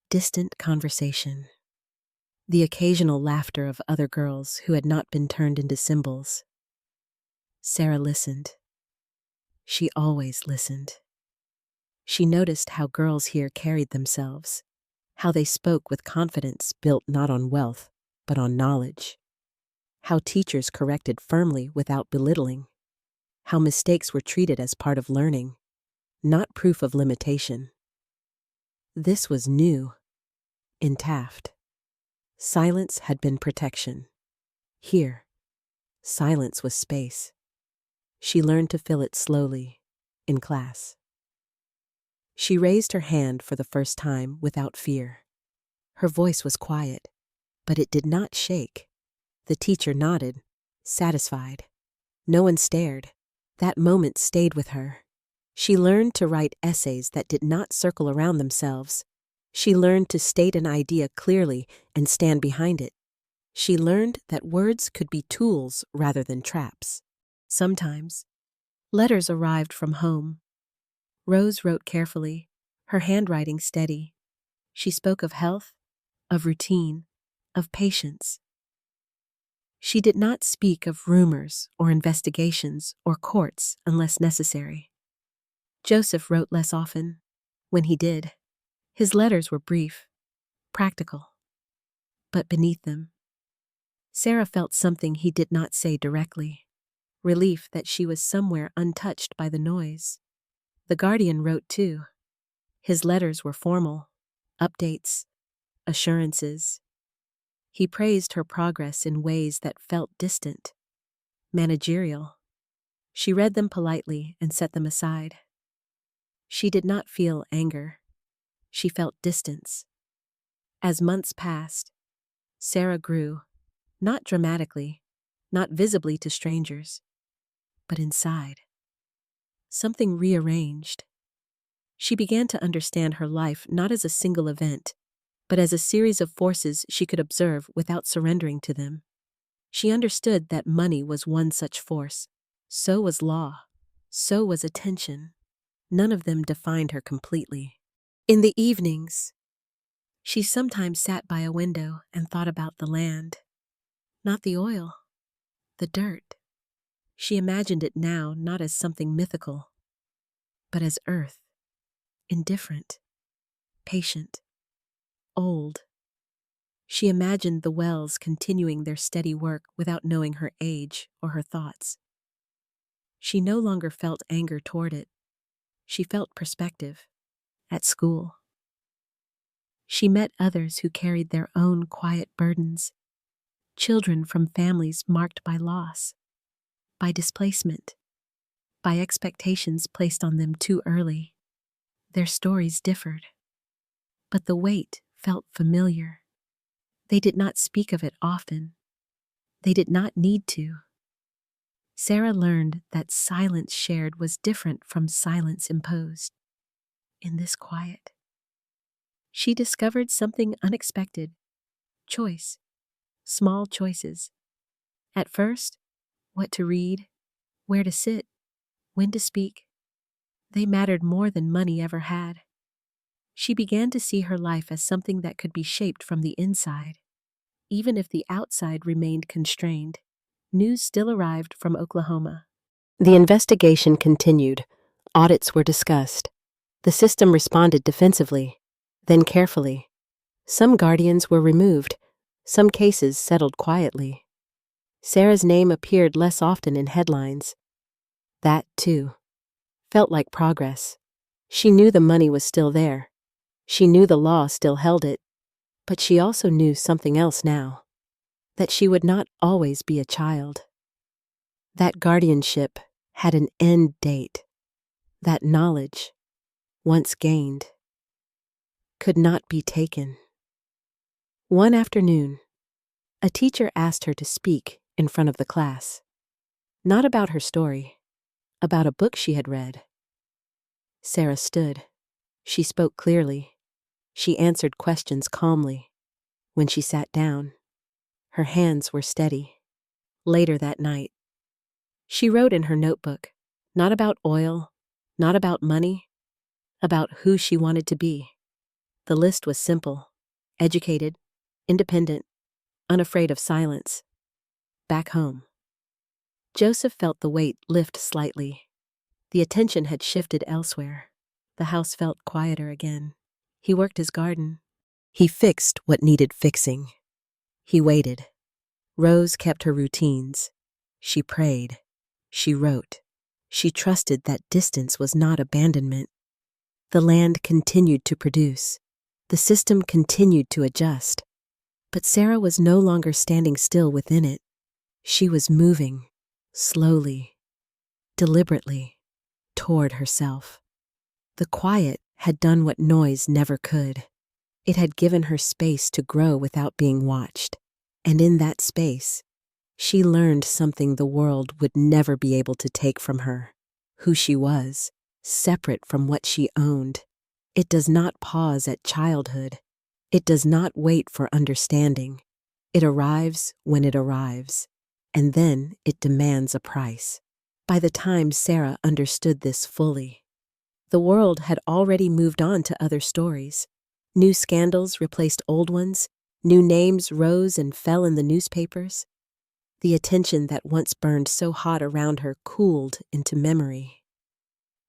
distant conversation, the occasional laughter of other girls who had not been turned into symbols. Sarah listened. She always listened. She noticed how girls here carried themselves, how they spoke with confidence built not on wealth, but on knowledge, how teachers corrected firmly without belittling, how mistakes were treated as part of learning, not proof of limitation. This was new in Taft. Silence had been protection. Here, silence was space. She learned to fill it slowly, in class. She raised her hand for the first time without fear. Her voice was quiet, but it did not shake. The teacher nodded, satisfied. No one stared. That moment stayed with her. She learned to write essays that did not circle around themselves. She learned to state an idea clearly and stand behind it. She learned that words could be tools rather than traps. Sometimes, letters arrived from home. Rose wrote carefully, her handwriting steady. She spoke of health, of routine, of patience. She did not speak of rumors or investigations or courts unless necessary. Joseph wrote less often. When he did, his letters were brief, practical. But beneath them, Sarah felt something he did not say directly, relief that she was somewhere untouched by the noise. The Guardian wrote too. His letters were formal, updates, assurances. He praised her progress in ways that felt distant, managerial. She read them politely and set them aside. She did not feel anger. She felt distance. As months passed, Sarah grew, not dramatically, not visibly to strangers, but inside. Something rearranged. She began to understand her life not as a single event, but as a series of forces she could observe without surrendering to them. She understood that money was one such force. So was law. So was attention. None of them defined her completely. In the evenings, she sometimes sat by a window and thought about the land. Not the oil, the dirt. She imagined it now not as something mythical, but as earth, indifferent, patient, old. She imagined the wells continuing their steady work without knowing her age or her thoughts. She no longer felt anger toward it. She felt perspective. At school, she met others who carried their own quiet burdens, children from families marked by loss, by displacement, by expectations placed on them too early. Their stories differed, but the weight felt familiar. They did not speak of it often. They did not need to. Sarah learned that silence shared was different from silence imposed. In this quiet, she discovered something unexpected: choice, small choices. At first, what to read, where to sit, when to speak, they mattered more than money ever had. She began to see her life as something that could be shaped from the inside. Even if the outside remained constrained, news still arrived from Oklahoma. The investigation continued. Audits were discussed. The system responded defensively, then carefully. Some guardians were removed. Some cases settled quietly. Sarah's name appeared less often in headlines. That, too, felt like progress. She knew the money was still there. She knew the law still held it. But she also knew something else now: that she would not always be a child. That guardianship had an end date. That knowledge, once gained, could not be taken. One afternoon, a teacher asked her to speak in front of the class. Not about her story, about a book she had read. Sarah stood. She spoke clearly. She answered questions calmly. When she sat down, her hands were steady. Later that night, She wrote in her notebook, not about oil, not about money, about who she wanted to be. The list was simple: educated, independent, unafraid of silence. Back home. Joseph felt the weight lift slightly. The attention had shifted elsewhere. The house felt quieter again. He worked his garden. He fixed what needed fixing. He waited. Rose kept her routines. She prayed. She wrote. She trusted that distance was not abandonment. The land continued to produce. The system continued to adjust. But Sarah was no longer standing still within it. She was moving, slowly, deliberately, toward herself. The quiet had done what noise never could. It had given her space to grow without being watched. And in that space, she learned something the world would never be able to take from her: who she was, separate from what she owned. It does not pause at childhood. It does not wait for understanding. It arrives when it arrives, and then it demands a price. By the time Sarah understood this fully, the world had already moved on to other stories. New scandals replaced old ones. New names rose and fell in the newspapers. The attention that once burned so hot around her cooled into memory.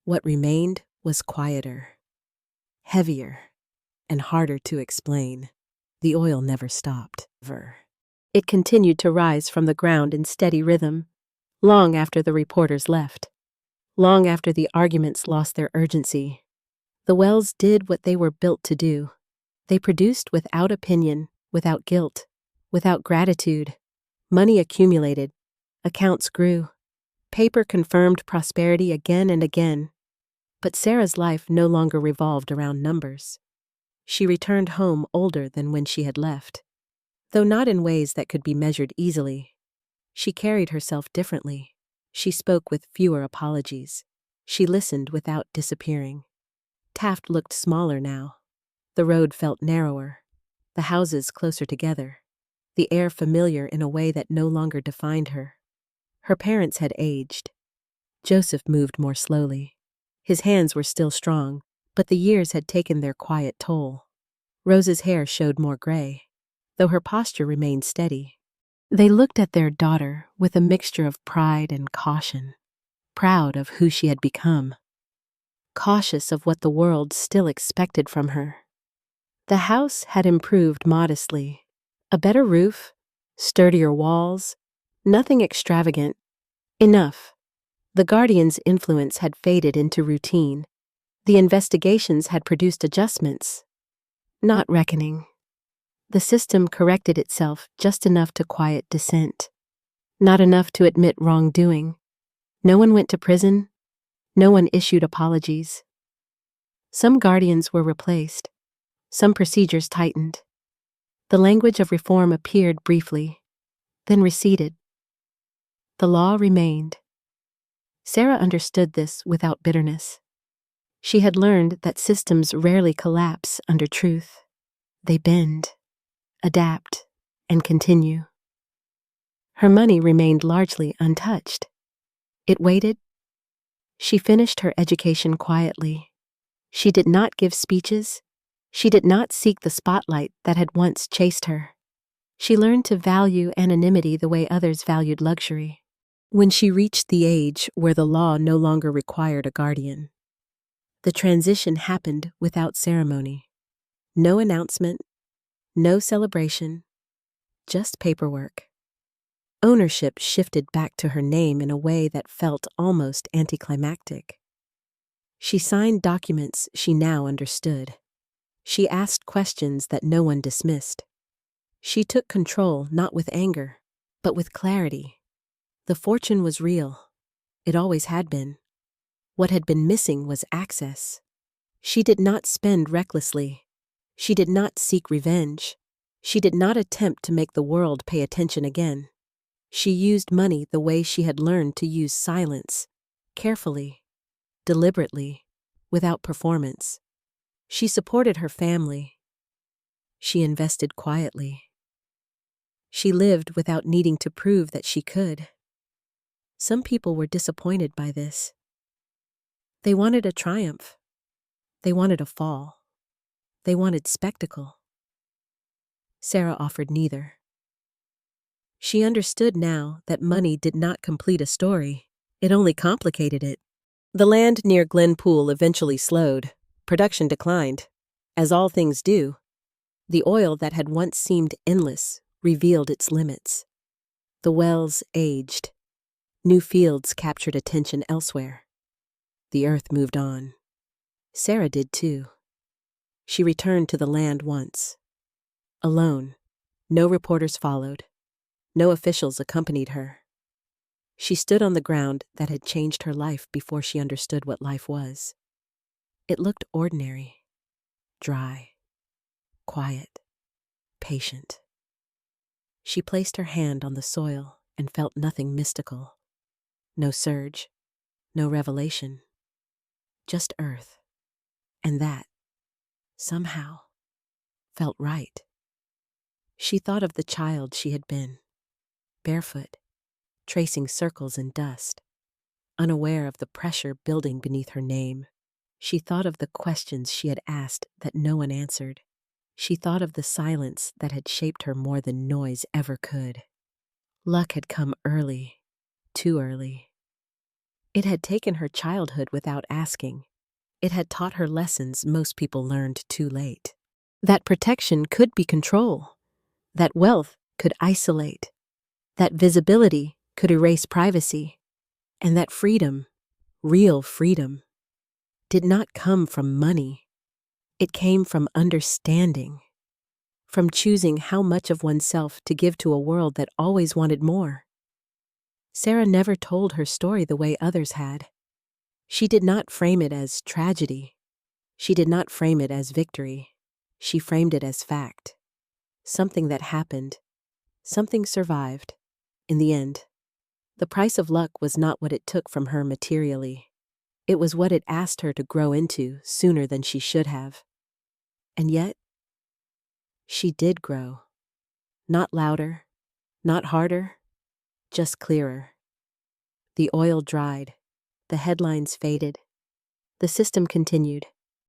What remained was quieter, heavier, and harder to explain. The oil never stopped. It continued to rise from the ground in steady rhythm, long after the reporters left, long after the arguments lost their urgency. The wells did what they were built to do. They produced without opinion, without guilt, without gratitude. Money accumulated. Accounts grew. Paper confirmed prosperity again and again. But Sarah's life no longer revolved around numbers. She returned home older than when she had left. Though not in ways that could be measured easily, she carried herself differently. She spoke with fewer apologies. She listened without disappearing. Taft looked smaller now. The road felt narrower. The houses closer together. The air familiar in a way that no longer defined her. Her parents had aged. Joseph moved more slowly. His hands were still strong, but the years had taken their quiet toll. Rose's hair showed more gray, though her posture remained steady. They looked at their daughter with a mixture of pride and caution, proud of who she had become, cautious of what the world still expected from her. The house had improved modestly. A better roof, sturdier walls, nothing extravagant. Enough. The guardian's influence had faded into routine. The investigations had produced adjustments, not reckoning. The system corrected itself just enough to quiet dissent, not enough to admit wrongdoing. No one went to prison. No one issued apologies. Some guardians were replaced. Some procedures tightened. The language of reform appeared briefly, then receded. The law remained. Sarah understood this without bitterness. She had learned that systems rarely collapse under truth. They bend, adapt, and continue. Her money remained largely untouched. It waited. She finished her education quietly. She did not give speeches. She did not seek the spotlight that had once chased her. She learned to value anonymity the way others valued luxury. When she reached the age where the law no longer required a guardian, the transition happened without ceremony. No announcement, no celebration, just paperwork. Ownership shifted back to her name in a way that felt almost anticlimactic. She signed documents she now understood. She asked questions that no one dismissed. She took control not with anger, but with clarity. The fortune was real. It always had been. What had been missing was access. She did not spend recklessly. She did not seek revenge. She did not attempt to make the world pay attention again. She used money the way she had learned to use silence, carefully, deliberately, without performance. She supported her family. She invested quietly. She lived without needing to prove that she could. Some people were disappointed by this. They wanted a triumph. They wanted a fall. They wanted spectacle. Sarah offered neither. She understood now that money did not complete a story. It only complicated it. The land near Glen Pool eventually slowed. Production declined. As all things do, the oil that had once seemed endless revealed its limits. The wells aged. New fields captured attention elsewhere. The earth moved on. Sarah did too. She returned to the land once. Alone. No reporters followed. No officials accompanied her. She stood on the ground that had changed her life before she understood what life was. It looked ordinary, dry, quiet, patient. She placed her hand on the soil and felt nothing mystical. No surge, no revelation. Just earth. And that, somehow, felt right. She thought of the child she had been, barefoot, tracing circles in dust, unaware of the pressure building beneath her name. She thought of the questions she had asked that no one answered. She thought of the silence that had shaped her more than noise ever could. Luck had come early, too early. It had taken her childhood without asking. It had taught her lessons most people learned too late. That protection could be control. That wealth could isolate. That visibility could erase privacy. And that freedom, real freedom, did not come from money. It came from understanding. From choosing how much of oneself to give to a world that always wanted more. Sarah never told her story the way others had. She did not frame it as tragedy. She did not frame it as victory. She framed it as fact. Something that happened. Something survived. In the end, the price of luck was not what it took from her materially. It was what it asked her to grow into sooner than she should have. And yet, she did grow. Not louder, not harder, just clearer. The oil dried. The headlines faded. The system continued.